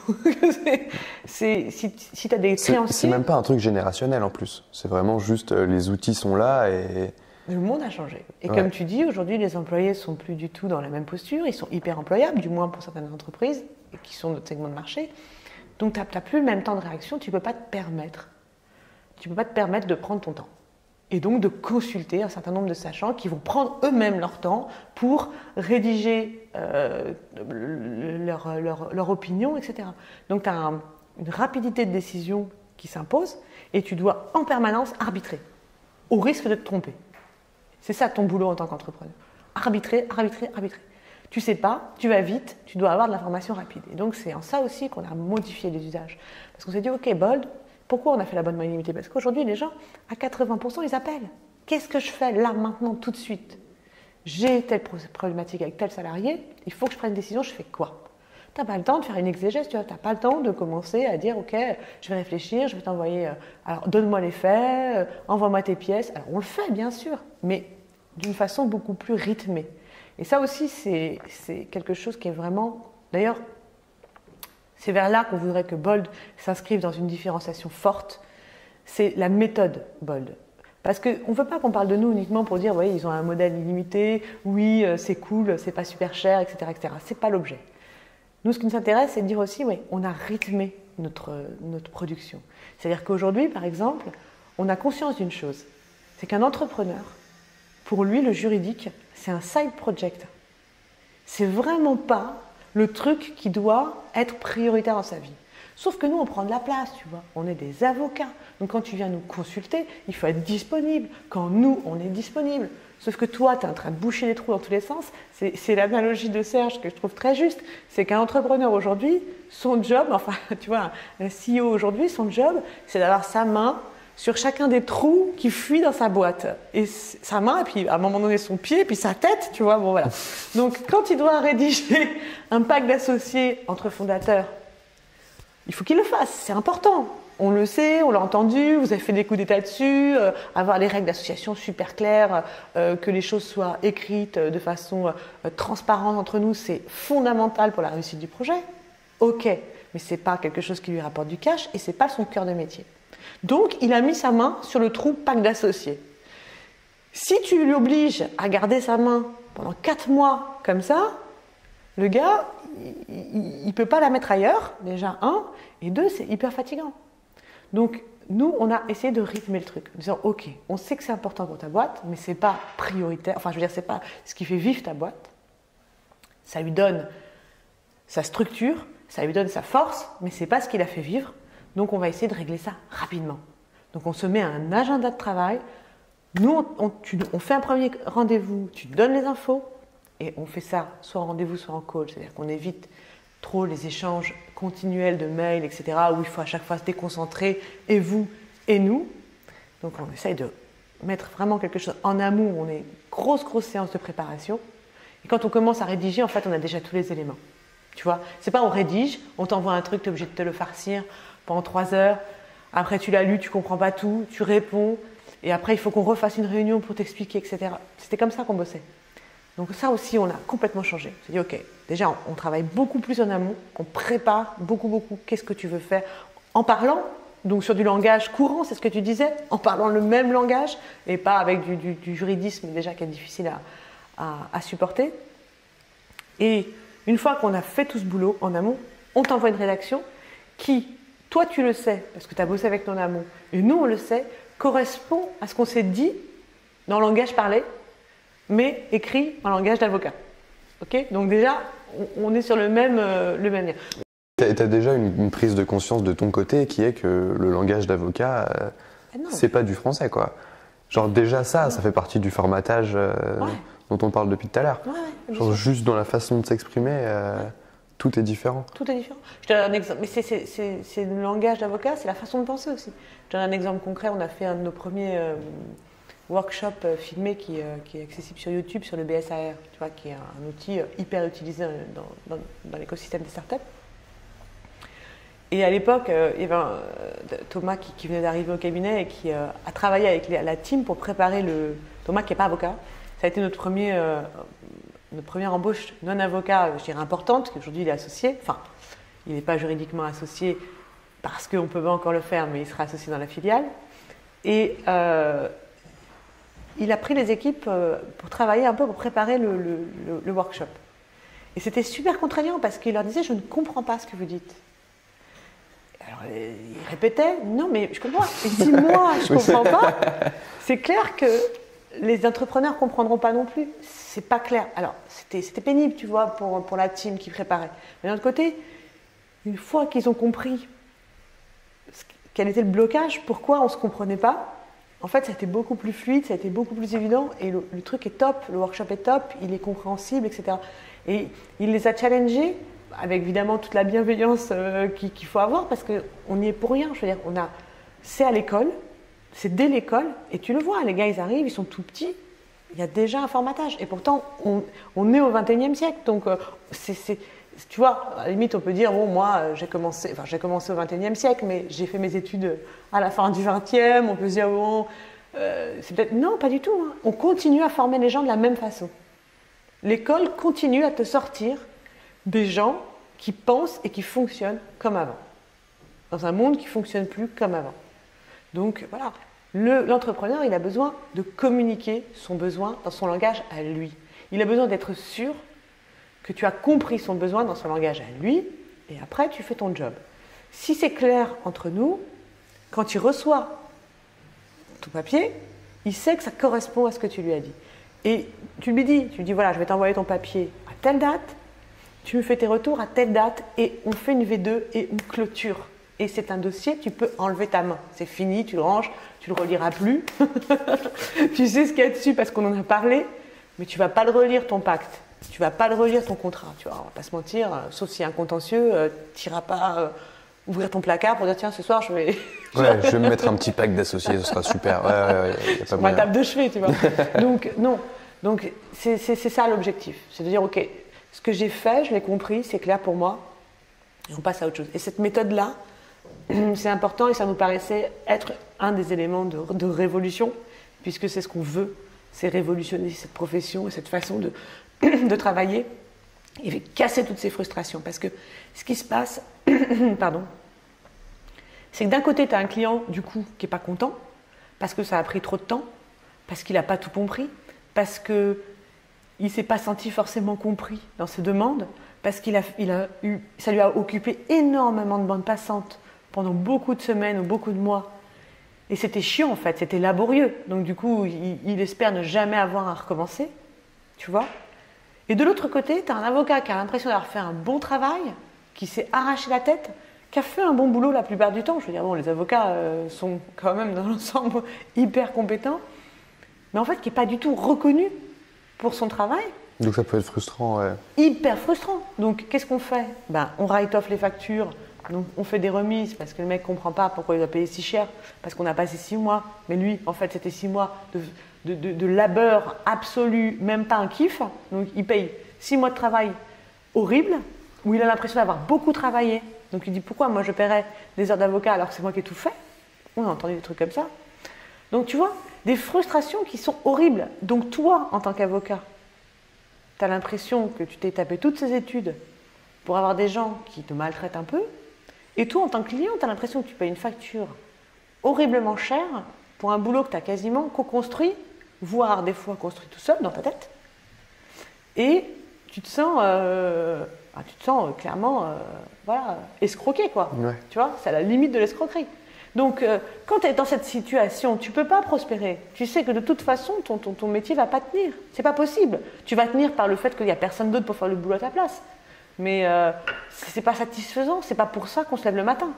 Speaker 1: si tu as des créanciers...
Speaker 2: C'est même pas un truc générationnel en plus. C'est vraiment juste les outils sont là et...
Speaker 1: Le monde a changé. Et comme tu dis, aujourd'hui, les employés ne sont plus du tout dans la même posture. Ils sont hyper employables, du moins pour certaines entreprises, qui sont notre segment de marché. Donc, tu n'as plus le même temps de réaction. Tu ne peux pas te permettre. Tu peux pas te permettre de prendre ton temps. Et donc de consulter un certain nombre de sachants qui vont prendre eux-mêmes leur temps pour rédiger leur opinion, etc. Donc tu as une rapidité de décision qui s'impose et tu dois en permanence arbitrer, au risque de te tromper. C'est ça ton boulot en tant qu'entrepreneur. Arbitrer, arbitrer, arbitrer. Tu sais pas, tu vas vite, tu dois avoir de l'information rapide. Et donc c'est en ça aussi qu'on a modifié les usages. Parce qu'on s'est dit, ok, Bold, pourquoi on a fait l'abonnement illimité? Parce qu'aujourd'hui, les gens, à 80%, ils appellent. Qu'est-ce que je fais là, maintenant, tout de suite? J'ai telle problématique avec tel salarié, il faut que je prenne une décision, je fais quoi? Tu n'as pas le temps de faire une exégèse, tu n'as pas le temps de commencer à dire, ok, je vais réfléchir, je vais t'envoyer, alors donne-moi les faits, envoie-moi tes pièces. Alors on le fait, bien sûr, mais d'une façon beaucoup plus rythmée. Et ça aussi, c'est quelque chose qui est vraiment, d'ailleurs, c'est vers là qu'on voudrait que Bold s'inscrive dans une différenciation forte. C'est la méthode Bold. Parce qu'on ne veut pas qu'on parle de nous uniquement pour dire, oui, ils ont un modèle illimité, oui, c'est cool, c'est pas super cher, etc., etc. Ce n'est pas l'objet. Nous, ce qui nous intéresse, c'est de dire aussi, oui, on a rythmé notre production. C'est-à-dire qu'aujourd'hui, par exemple, on a conscience d'une chose, c'est qu'un entrepreneur, pour lui, le juridique, c'est un side project. C'est vraiment pas le truc qui doit être prioritaire dans sa vie. Sauf que nous, on prend de la place, tu vois. On est des avocats. Donc quand tu viens nous consulter, il faut être disponible. Quand nous, on est disponible. Sauf que toi, tu es en train de boucher les trous dans tous les sens. C'est l'analogie de Serge que je trouve très juste. C'est qu'un entrepreneur aujourd'hui, son job, enfin, tu vois, un CEO aujourd'hui, son job, c'est d'avoir sa main sur chacun des trous qui fuient dans sa boîte. Et sa main, et puis à un moment donné son pied, et puis sa tête, tu vois, bon voilà. Donc quand il doit rédiger un pacte d'associés entre fondateurs, il faut qu'il le fasse, c'est important. On le sait, on l'a entendu, vous avez fait des coups d'état dessus, avoir les règles d'association super claires, que les choses soient écrites de façon transparente entre nous, c'est fondamental pour la réussite du projet. Ok, mais ce n'est pas quelque chose qui lui rapporte du cash et ce n'est pas son cœur de métier. Donc, il a mis sa main sur le trou pacte d'associés. Si tu lui obliges à garder sa main pendant 4 mois comme ça, le gars, il ne peut pas la mettre ailleurs, déjà, 1, et 2, c'est hyper fatigant. Donc, nous, on a essayé de rythmer le truc, en disant, ok, on sait que c'est important pour ta boîte, mais ce n'est pas prioritaire, enfin, je veux dire, ce n'est pas ce qui fait vivre ta boîte. Ça lui donne sa structure, ça lui donne sa force, mais ce n'est pas ce qui la fait vivre. Donc, on va essayer de régler ça rapidement. Donc, on se met un agenda de travail. Nous, on fait un premier rendez-vous, tu donnes les infos, et on fait ça soit en rendez-vous, soit en call. C'est-à-dire qu'on évite trop les échanges continuels de mails, etc., où il faut à chaque fois se déconcentrer, et vous, et nous. Donc, on essaye de mettre vraiment quelque chose en amont. On est grosse séance de préparation. Et quand on commence à rédiger, en fait, on a déjà tous les éléments. Tu vois, c'est pas on rédige, on t'envoie un truc, tu es obligé de te le farcir pendant 3 heures. Après, tu l'as lu, tu comprends pas tout, tu réponds. Et après, il faut qu'on refasse une réunion pour t'expliquer, etc. C'était comme ça qu'on bossait. Donc ça aussi, on a complètement changé. On s'est dit, ok, déjà, on travaille beaucoup plus en amont, on prépare beaucoup, qu'est-ce que tu veux faire, en parlant, donc sur du langage courant, c'est ce que tu disais, en parlant le même langage, et pas avec du juridisme déjà qui est difficile à supporter. Et une fois qu'on a fait tout ce boulot en amont, on t'envoie une rédaction qui, toi tu le sais, parce que tu as bossé avec ton amont, et nous on le sait, correspond à ce qu'on s'est dit dans le langage parlé, mais écrit en langage d'avocat. Okay, donc déjà, on est sur le même lien.
Speaker 2: Tu as déjà une prise de conscience de ton côté qui est que le langage d'avocat, c'est pas du français, quoi. Genre déjà ça fait partie du formatage dont on parle depuis tout à l'heure. Genre juste dans la façon de s'exprimer, tout est différent.
Speaker 1: Tout est différent. Je te donne un exemple, mais c'est le langage d'avocat, c'est la façon de penser aussi. Je te donne un exemple concret, on a fait un de nos premiers workshops filmés qui est accessible sur YouTube, sur le BSAR, tu vois, qui est un outil hyper utilisé dans l'écosystème des startups. Et à l'époque, il y avait Thomas qui venait d'arriver au cabinet et qui a travaillé avec la team pour préparer Thomas qui n'est pas avocat. Ça a été notre première embauche non-avocat, je dirais importante, parce qu'aujourd'hui il est associé. Enfin, il n'est pas juridiquement associé parce qu'on ne peut pas encore le faire, mais il sera associé dans la filiale. Et il a pris les équipes pour travailler un peu, pour préparer le workshop. Et c'était super contraignant parce qu'il leur disait « je ne comprends pas ce que vous dites ». Alors il répétait, non mais je comprends. Et si moi je comprends pas, c'est clair que les entrepreneurs comprendront pas non plus. C'est pas clair. Alors c'était pénible, tu vois, pour la team qui préparait. Mais d'un autre côté, une fois qu'ils ont compris quel était le blocage, pourquoi on ne se comprenait pas, en fait, ça a été beaucoup plus fluide, ça a été beaucoup plus évident et le truc est top, le workshop est top, il est compréhensible, etc. Et il les a challengés avec évidemment toute la bienveillance qu'il faut avoir parce qu'on n'y est pour rien. Je veux dire, c'est à l'école, c'est dès l'école et tu le vois, les gars ils arrivent, ils sont tout petits, il y a déjà un formatage et pourtant on est au 21e siècle. Donc tu vois, à la limite, on peut dire, bon, moi, j'ai commencé au XXIe siècle, mais j'ai fait mes études à la fin du XXe. On peut se dire, bon, c'est peut-être… Non, pas du tout. Hein. On continue à former les gens de la même façon. L'école continue à te sortir des gens qui pensent et qui fonctionnent comme avant. Dans un monde qui ne fonctionne plus comme avant. Donc, voilà. L'entrepreneur, il a besoin de communiquer son besoin dans son langage à lui. Il a besoin d'être sûr que tu as compris son besoin dans son langage à lui, et après tu fais ton job. Si c'est clair entre nous, quand il reçoit ton papier, il sait que ça correspond à ce que tu lui as dit. Et tu lui dis voilà, je vais t'envoyer ton papier à telle date, tu me fais tes retours à telle date, et on fait une V2 et une clôture. Et c'est un dossier, tu peux enlever ta main. C'est fini, tu le ranges, tu le reliras plus. Tu sais ce qu'il y a dessus parce qu'on en a parlé, mais tu ne vas pas le relire ton pacte. Tu ne vas pas le relire ton contrat, tu vois, on ne va pas se mentir, sauf s'il y a un contentieux, tu n'iras pas ouvrir ton placard pour dire tiens ce soir je vais…
Speaker 2: Ouais, je vais me mettre un petit pack d'associés, ce sera super. Y a pas
Speaker 1: ma table de chevet, tu vois. Donc non, donc c'est ça l'objectif, c'est de dire ok, ce que j'ai fait, je l'ai compris, c'est clair pour moi, et on passe à autre chose. Et cette méthode-là, c'est important et ça nous paraissait être un des éléments de révolution, puisque c'est ce qu'on veut, c'est révolutionner cette profession et cette façon de travailler et casser toutes ces frustrations. Parce que ce qui se passe, pardon, c'est que d'un côté, tu as un client, du coup, qui n'est pas content, parce que ça a pris trop de temps, parce qu'il n'a pas tout compris, parce qu'il ne s'est pas senti forcément compris dans ses demandes, parce ça lui a occupé énormément de bandes passantes pendant beaucoup de semaines ou beaucoup de mois. Et c'était chiant, en fait, c'était laborieux. Donc, du coup, il espère ne jamais avoir à recommencer, tu vois. Et de l'autre côté, tu as un avocat qui a l'impression d'avoir fait un bon travail, qui s'est arraché la tête, qui a fait un bon boulot la plupart du temps. Je veux dire, bon, les avocats sont quand même dans l'ensemble hyper compétents, mais en fait, qui n'est pas du tout reconnu pour son travail.
Speaker 2: Donc ça peut être frustrant, ouais.
Speaker 1: Hyper frustrant. Donc, qu'est-ce qu'on fait ? On write off les factures, donc on fait des remises parce que le mec ne comprend pas pourquoi il doit payer si cher, parce qu'on a passé 6 mois. Mais lui, en fait, c'était 6 mois de labeur absolu, même pas un kiff. Donc il paye 6 mois de travail horrible, où il a l'impression d'avoir beaucoup travaillé. Donc il dit pourquoi moi je paierais des heures d'avocat alors que c'est moi qui ai tout fait. On a entendu des trucs comme ça. Donc tu vois, des frustrations qui sont horribles. Donc toi, en tant qu'avocat, tu as l'impression que tu t'es tapé toutes ces études pour avoir des gens qui te maltraitent un peu. Et toi, en tant que client, tu as l'impression que tu payes une facture horriblement chère pour un boulot que tu as quasiment co-construit, voire des fois construit tout seul dans ta tête. Et tu te sens clairement escroqué, quoi.
Speaker 2: Ouais.
Speaker 1: Tu vois, c'est à la limite de l'escroquerie. Donc, quand tu es dans cette situation, tu ne peux pas prospérer. Tu sais que de toute façon, ton métier ne va pas tenir. C'est pas possible. Tu vas tenir par le fait qu'il n'y a personne d'autre pour faire le boulot à ta place. Mais c'est pas satisfaisant. C'est pas pour ça qu'on se lève le matin.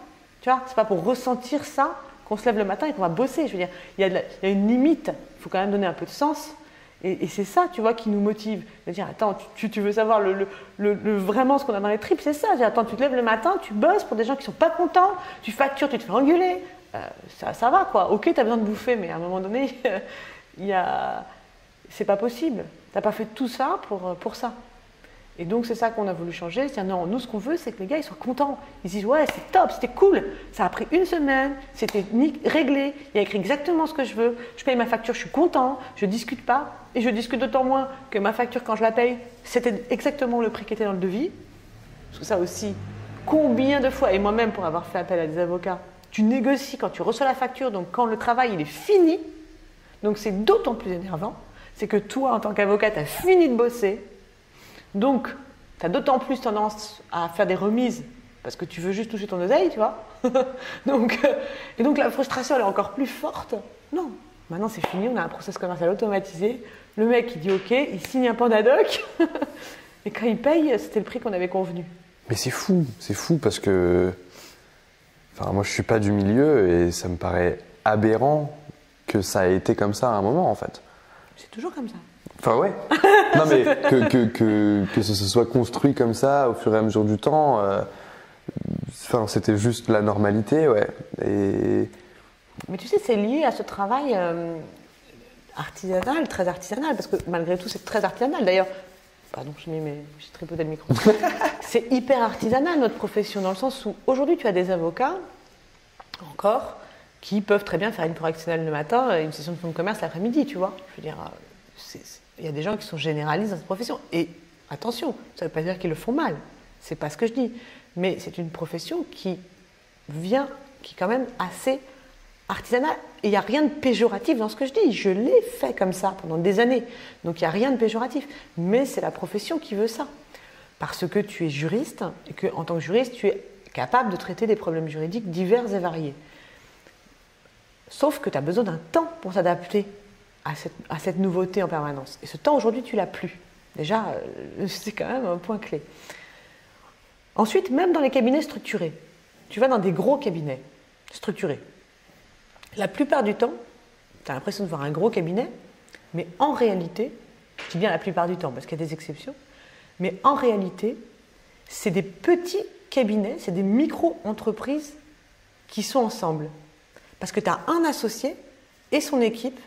Speaker 1: Tu vois, c'est pas pour ressentir ça qu'on se lève le matin et qu'on va bosser. Je veux dire, il y a une limite. Il faut quand même donner un peu de sens. Et c'est ça, tu vois, qui nous motive. De dire, attends, tu veux savoir vraiment ce qu'on a dans les tripes, c'est ça. Attends, tu te lèves le matin, tu bosses pour des gens qui sont pas contents, tu factures, tu te fais engueuler. Ça va, quoi. Ok, tu as besoin de bouffer, mais à un moment donné, c'est pas possible. Tu n'as pas fait tout ça pour ça. Et donc, c'est ça qu'on a voulu changer. C'est-à-dire, non, nous, ce qu'on veut, c'est que les gars, ils soient contents. Ils disent, ouais, c'est top, c'était cool. Ça a pris 1 semaine, c'était réglé. Il y a écrit exactement ce que je veux. Je paye ma facture, je suis content. Je ne discute pas. Et je discute d'autant moins que ma facture, quand je la paye, c'était exactement le prix qui était dans le devis. Parce que ça aussi, combien de fois, et moi-même, pour avoir fait appel à des avocats, tu négocies quand tu reçois la facture, donc quand le travail, il est fini. Donc, c'est d'autant plus énervant. C'est que toi, en tant qu'avocat, tu as fini de bosser. Donc, tu as d'autant plus tendance à faire des remises parce que tu veux juste toucher ton oseille, tu vois. Et donc la frustration, elle est encore plus forte. Non, maintenant c'est fini, on a un process commercial automatisé. Le mec, il dit OK, il signe un Pandadoc. Et quand il paye, c'était le prix qu'on avait convenu.
Speaker 2: Mais c'est fou parce que enfin, moi je suis pas du milieu et ça me paraît aberrant que ça ait été comme ça à un moment en fait.
Speaker 1: C'est toujours comme ça.
Speaker 2: Enfin ouais. Non mais que ce soit construit comme ça au fur et à mesure du temps, enfin, c'était juste la normalité, ouais.
Speaker 1: Mais tu sais, c'est lié à ce travail artisanal, très artisanal, parce que malgré tout c'est très artisanal. D'ailleurs, pardon, j'ai tripoté le micro. C'est hyper artisanal notre profession, dans le sens où aujourd'hui tu as des avocats, encore, qui peuvent très bien faire une correctionnelle le matin et une session de fonds de commerce l'après-midi, tu vois. Je veux dire, il y a des gens qui sont généralistes dans cette profession. Et attention, ça ne veut pas dire qu'ils le font mal, c'est pas ce que je dis. Mais c'est une profession qui est quand même assez artisanale. Et il n'y a rien de péjoratif dans ce que je dis. Je l'ai fait comme ça pendant des années. Donc il n'y a rien de péjoratif. Mais c'est la profession qui veut ça. Parce que tu es juriste et qu'en tant que juriste, tu es capable de traiter des problèmes juridiques divers et variés. Sauf que tu as besoin d'un temps pour s'adapter à cette nouveauté en permanence. Et ce temps, aujourd'hui, tu l'as plus. Déjà, c'est quand même un point clé. Ensuite, même dans les cabinets structurés, tu vas dans des gros cabinets structurés. La plupart du temps, tu as l'impression de voir un gros cabinet, mais en réalité, je dis bien la plupart du temps parce qu'il y a des exceptions, mais en réalité, c'est des petits cabinets, c'est des micro-entreprises qui sont ensemble. Parce que tu as un associé et son équipe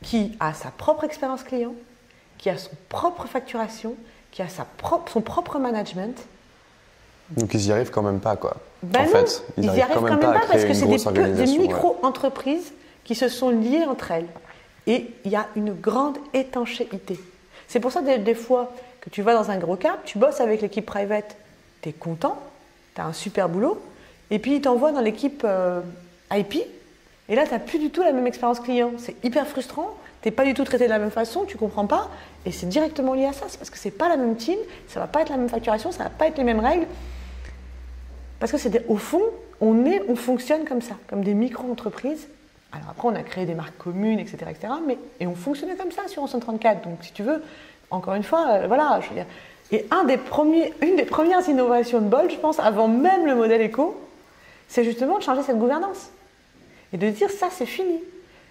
Speaker 1: qui a sa propre expérience client, qui a son propre facturation, qui a son propre management.
Speaker 2: Donc ils n'y arrivent quand même pas, quoi.
Speaker 1: Ben
Speaker 2: en
Speaker 1: non,
Speaker 2: fait,
Speaker 1: ils n'y arrivent quand même pas parce que c'est des micro-entreprises qui se sont liées entre elles. Et il y a une grande étanchéité. C'est pour ça, des fois, que tu vas dans un gros cap, tu bosses avec l'équipe private, tu es content, tu as un super boulot, et puis ils t'envoient dans l'équipe IP, et là, tu n'as plus du tout la même expérience client. C'est hyper frustrant, tu n'es pas du tout traité de la même façon, tu ne comprends pas, et c'est directement lié à ça. C'est parce que ce n'est pas la même team, ça ne va pas être la même facturation, ça ne va pas être les mêmes règles. Parce que au fond, on fonctionne comme ça, comme des micro-entreprises. Alors après, on a créé des marques communes, etc. Et on fonctionnait comme ça sur 134. Donc si tu veux, encore une fois, voilà, je veux dire. Et une des premières innovations de Bold, je pense, avant même le modèle éco, c'est justement de changer cette gouvernance. Et de dire ça, c'est fini.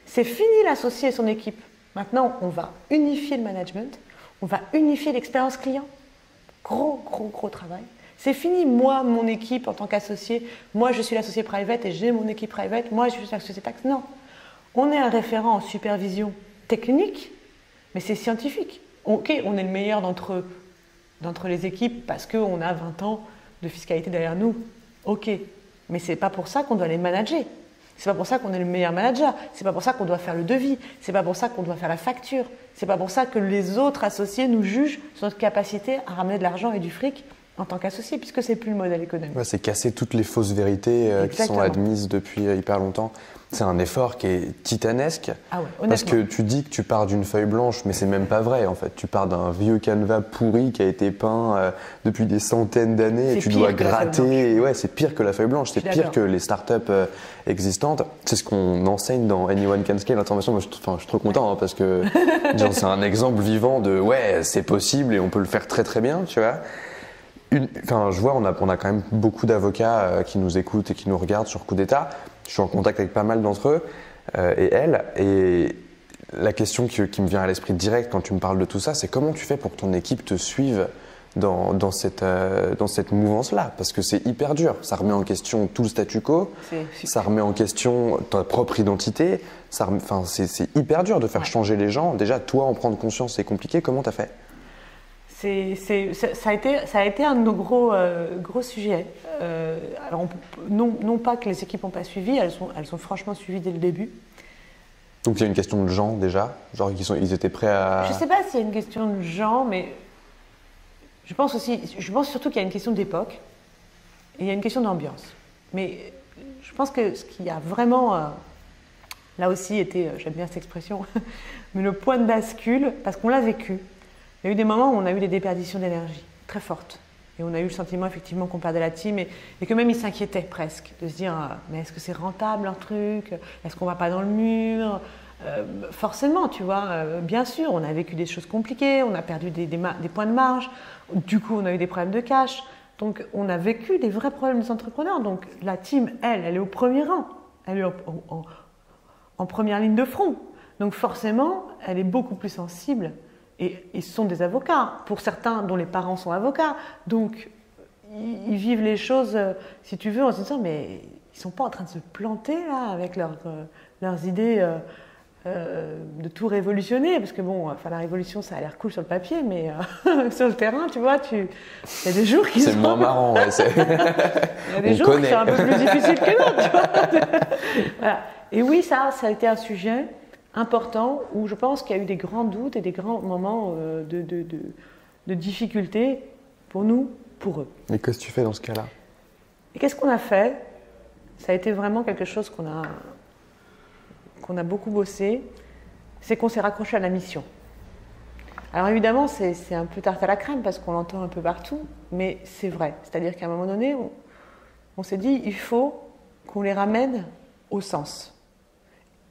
Speaker 1: C'est fini l'associé et son équipe. Maintenant, on va unifier le management, on va unifier l'expérience client. Gros travail. C'est fini, moi, mon équipe en tant qu'associé, moi je suis l'associé private et j'ai mon équipe private, moi je suis l'associé taxe. Non, on est un référent en supervision technique, mais c'est scientifique. Ok, on est le meilleur d'entre les équipes parce qu'on a 20 ans de fiscalité derrière nous. Ok, mais c'est pas pour ça qu'on doit les manager. C'est pas pour ça qu'on est le meilleur manager. C'est pas pour ça qu'on doit faire le devis. C'est pas pour ça qu'on doit faire la facture. C'est pas pour ça que les autres associés nous jugent sur notre capacité à ramener de l'argent et du fric en tant qu'associé, puisque c'est plus le modèle économique.
Speaker 2: Ouais, c'est casser toutes les fausses vérités qui sont admises depuis hyper longtemps. C'est un effort qui est titanesque.
Speaker 1: Ah ouais, honnêtement.
Speaker 2: Parce que tu dis que tu pars d'une feuille blanche, mais c'est même pas vrai en fait. Tu pars d'un vieux canevas pourri qui a été peint depuis des centaines d'années et tu dois gratter. Et ouais, c'est pire que la feuille blanche, c'est pire que les startups existantes. C'est ce qu'on enseigne dans Anyone Can Scale. La formation, je suis trop content parce que c'est un exemple vivant de ouais, c'est possible et on peut le faire très très bien, tu vois. Je vois, on a quand même beaucoup d'avocats qui nous écoutent et qui nous regardent sur Coup d'État. Je suis en contact avec pas mal d'entre eux et elles. Et la question qui me vient à l'esprit direct quand tu me parles de tout ça, c'est comment tu fais pour que ton équipe te suive dans cette mouvance-là? Parce que c'est hyper dur. Ça remet en question tout le statu quo. Ça remet en question ta propre identité. C'est hyper dur de faire changer les gens. Déjà, toi, en prendre conscience, c'est compliqué. Comment tu as fait?
Speaker 1: Ça a été un de nos gros sujets. Alors non pas que les équipes n'ont pas suivi, elles sont franchement suivies dès le début.
Speaker 2: Donc il y a une question de gens déjà, genre ils étaient prêts à...
Speaker 1: Je ne sais pas s'il y a une question de gens, mais je pense surtout qu'il y a une question d'époque et il y a une question d'ambiance. Mais je pense que ce qui a vraiment, là aussi, été, j'aime bien cette expression, mais le point de bascule, parce qu'on l'a vécu. Il y a eu des moments où on a eu des déperditions d'énergie très fortes. Et on a eu le sentiment effectivement qu'on perdait la team et que même ils s'inquiétaient presque de se dire mais est-ce que c'est rentable leur truc? Est-ce qu'on va pas dans le mur? Forcément, tu vois, bien sûr, on a vécu des choses compliquées, on a perdu des points de marge, du coup on a eu des problèmes de cash. Donc on a vécu des vrais problèmes des entrepreneurs. Donc la team, elle est au premier rang, elle est en première ligne de front. Donc forcément, elle est beaucoup plus sensible. Et ce sont des avocats, pour certains dont les parents sont avocats. Donc, ils vivent les choses, si tu veux, en se disant, mais ils ne sont pas en train de se planter là, avec leurs idées de tout révolutionner. Parce que bon, enfin, la révolution, ça a l'air cool sur le papier, mais sur le terrain, tu vois, il y a des jours qui sont...
Speaker 2: C'est moins marrant, ouais.
Speaker 1: Il y a des jours qui sont un peu plus difficiles que d'autres, tu vois. Voilà. Et oui, ça a été un sujet important où je pense qu'il y a eu des grands doutes et des grands moments de difficultés pour nous, pour eux.
Speaker 2: Et qu'est-ce que tu fais dans ce cas-là?
Speaker 1: Et qu'est-ce qu'on a fait? Ça a été vraiment quelque chose qu'on a beaucoup bossé, c'est qu'on s'est raccroché à la mission. Alors évidemment, c'est un peu tarte à la crème parce qu'on l'entend un peu partout, mais c'est vrai. C'est-à-dire qu'à un moment donné, on s'est dit, il faut qu'on les ramène au sens.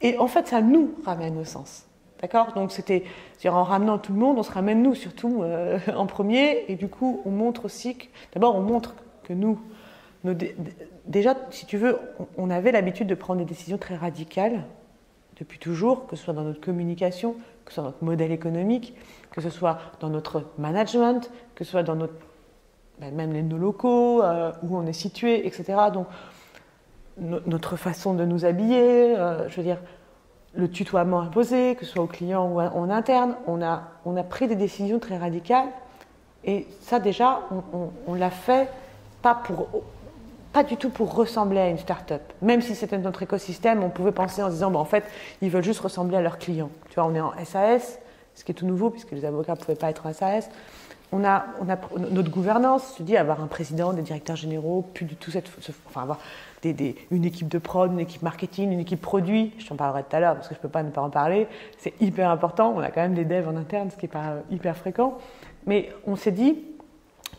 Speaker 1: Et en fait, ça nous ramène au sens. D'accord? Donc, c'est-à-dire en ramenant tout le monde, on se ramène nous surtout en premier. Et du coup, on montre aussi d'abord, on montre que nous, déjà, si tu veux, on avait l'habitude de prendre des décisions très radicales depuis toujours, que ce soit dans notre communication, que ce soit dans notre modèle économique, que ce soit dans notre management, que ce soit dans même nos locaux, où on est situé, etc. Donc, notre façon de nous habiller, je veux dire, le tutoiement imposé, que ce soit aux clients ou en interne, on a pris des décisions très radicales et ça déjà, on l'a fait pas du tout pour ressembler à une start-up. Même si c'était notre écosystème, on pouvait penser en se disant, en fait, ils veulent juste ressembler à leurs clients. Tu vois, on est en SAS, ce qui est tout nouveau puisque les avocats ne pouvaient pas être en SAS. On a notre gouvernance, je dis, avoir un président, des directeurs généraux, plus du tout avoir une équipe de prod, une équipe marketing, une équipe produit. Je t'en parlerai tout à l'heure parce que je ne peux pas ne pas en parler. C'est hyper important. On a quand même des devs en interne, ce qui n'est pas hyper fréquent. Mais on s'est dit,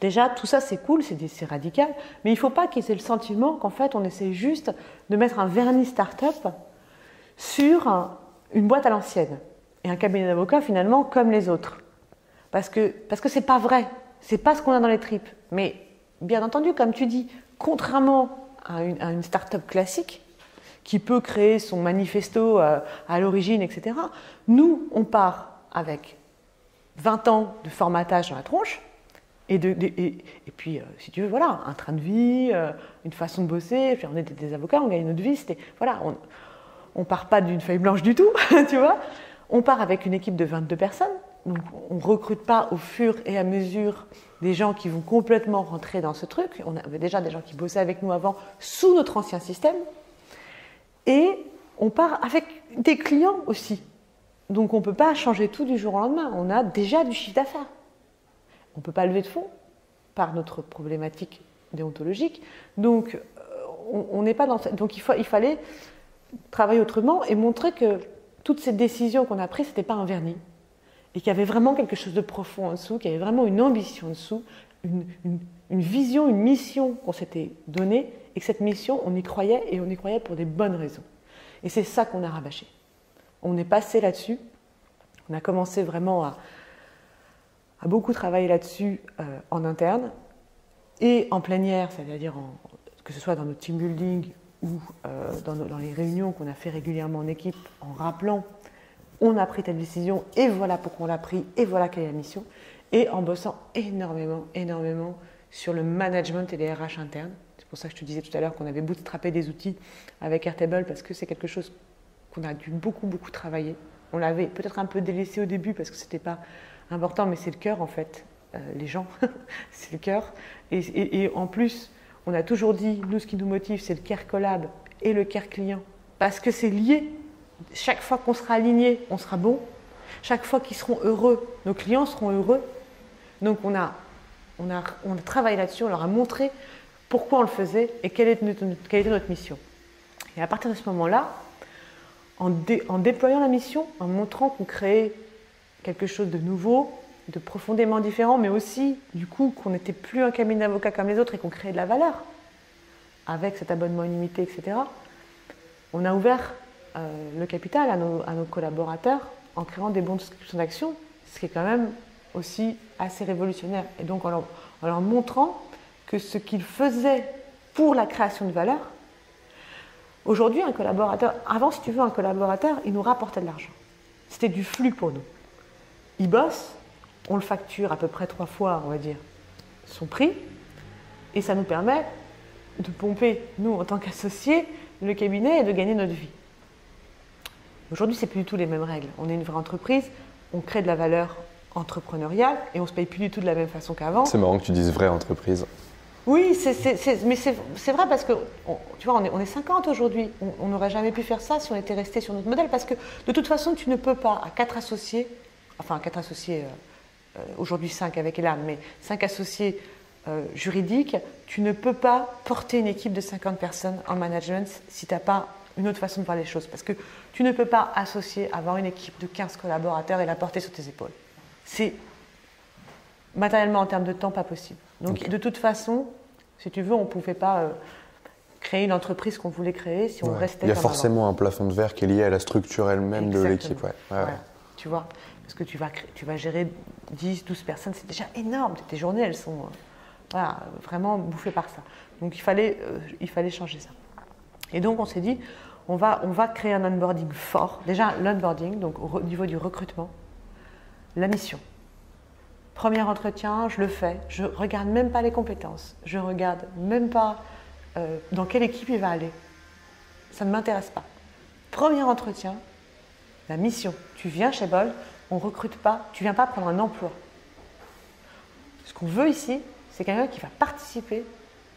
Speaker 1: déjà, tout ça, c'est cool, c'est radical. Mais il ne faut pas qu'ils aient le sentiment qu'en fait, on essaie juste de mettre un vernis start-up sur une boîte à l'ancienne. Et un cabinet d'avocats, finalement, comme les autres. Parce que c'est pas vrai, c'est pas ce qu'on a dans les tripes. Mais bien entendu, comme tu dis, contrairement à une start-up classique qui peut créer son manifesto à l'origine, etc., nous, on part avec 20 ans de formatage dans la tronche et puis, si tu veux, voilà, un train de vie, une façon de bosser. Puis on était des avocats, on gagne notre vie. Voilà, on part pas d'une feuille blanche du tout, tu vois. On part avec une équipe de 22 personnes. Donc, on ne recrute pas au fur et à mesure des gens qui vont complètement rentrer dans ce truc. On avait déjà des gens qui bossaient avec nous avant sous notre ancien système. Et on part avec des clients aussi. Donc, on ne peut pas changer tout du jour au lendemain. On a déjà du chiffre d'affaires. On ne peut pas lever de fonds par notre problématique déontologique. Donc, on n'est pas dans ça. Donc, il fallait travailler autrement et montrer que toutes ces décisions qu'on a prises, ce n'était pas un vernis. Et qu'il y avait vraiment quelque chose de profond en dessous, qu'il y avait vraiment une ambition en dessous, une vision, une mission qu'on s'était donnée, et que cette mission, on y croyait, et on y croyait pour des bonnes raisons. Et c'est ça qu'on a rabâché. On est passé là-dessus, on a commencé vraiment à beaucoup travailler là-dessus en interne, et en plénière, c'est-à-dire que ce soit dans notre team building ou dans les réunions qu'on a fait régulièrement en équipe, en rappelant on a pris telle décision et voilà pourquoi on l'a pris et voilà quelle est la mission. Et en bossant énormément sur le management et les RH internes. C'est pour ça que je te disais tout à l'heure qu'on avait bootstrappé des outils avec Airtable parce que c'est quelque chose qu'on a dû beaucoup travailler. On l'avait peut-être un peu délaissé au début parce que c'était pas important, mais c'est le cœur en fait. Les gens, c'est le cœur. Et en plus, on a toujours dit, nous ce qui nous motive, c'est le care collab et le care client parce que c'est lié. Chaque fois qu'on sera aligné, on sera bon. Chaque fois qu'ils seront heureux, nos clients seront heureux. Donc on a travaillé là-dessus, on leur a montré pourquoi on le faisait et quelle était notre mission. Et à partir de ce moment-là, en déployant la mission, en montrant qu'on créait quelque chose de nouveau, de profondément différent, mais aussi du coup qu'on n'était plus un cabinet d'avocats comme les autres et qu'on créait de la valeur avec cet abonnement illimité, etc. On a ouvert le capital à nos collaborateurs en créant des bons de souscription d'actions, ce qui est quand même aussi assez révolutionnaire. Et donc en leur montrant que ce qu'ils faisaient pour la création de valeur, aujourd'hui un collaborateur, avant si tu veux un collaborateur, il nous rapportait de l'argent. C'était du flux pour nous. Il bosse, on le facture à peu près 3 fois, on va dire, son prix, et ça nous permet de pomper, nous en tant qu'associés, le cabinet et de gagner notre vie. Aujourd'hui, ce n'est plus du tout les mêmes règles. On est une vraie entreprise, on crée de la valeur entrepreneuriale et on ne se paye plus du tout de la même façon qu'avant.
Speaker 2: C'est marrant que tu dises vraie entreprise.
Speaker 1: Oui, mais c'est vrai parce que, tu vois, on est 50 aujourd'hui. On n'aurait jamais pu faire ça si on était resté sur notre modèle parce que de toute façon, tu ne peux pas, à 4 associés, aujourd'hui 5 avec Elan, mais 5 associés juridiques, tu ne peux pas porter une équipe de 50 personnes en management si tu n'as pas une autre façon de voir les choses. Parce que tu ne peux pas associer, avoir une équipe de 15 collaborateurs et la porter sur tes épaules. C'est matériellement, en termes de temps, pas possible. Donc, de toute façon, si tu veux, on ne pouvait pas créer une entreprise qu'on voulait créer si on restait.
Speaker 2: Il y a forcément un plafond de verre qui est lié à la structure elle-même de l'équipe.
Speaker 1: Tu vois, parce que tu vas gérer 10, 12 personnes, c'est déjà énorme. Tes journées, elles sont vraiment bouffées par ça. Donc, il fallait changer ça. Et donc, on s'est dit, on va créer un onboarding fort. Déjà, l'onboarding, donc au niveau du recrutement, la mission. Premier entretien, je le fais. Je ne regarde même pas les compétences. Je ne regarde même pas dans quelle équipe il va aller. Ça ne m'intéresse pas. Premier entretien, la mission. Tu viens chez Bold, on ne recrute pas, tu ne viens pas prendre un emploi. Ce qu'on veut ici, c'est quelqu'un qui va participer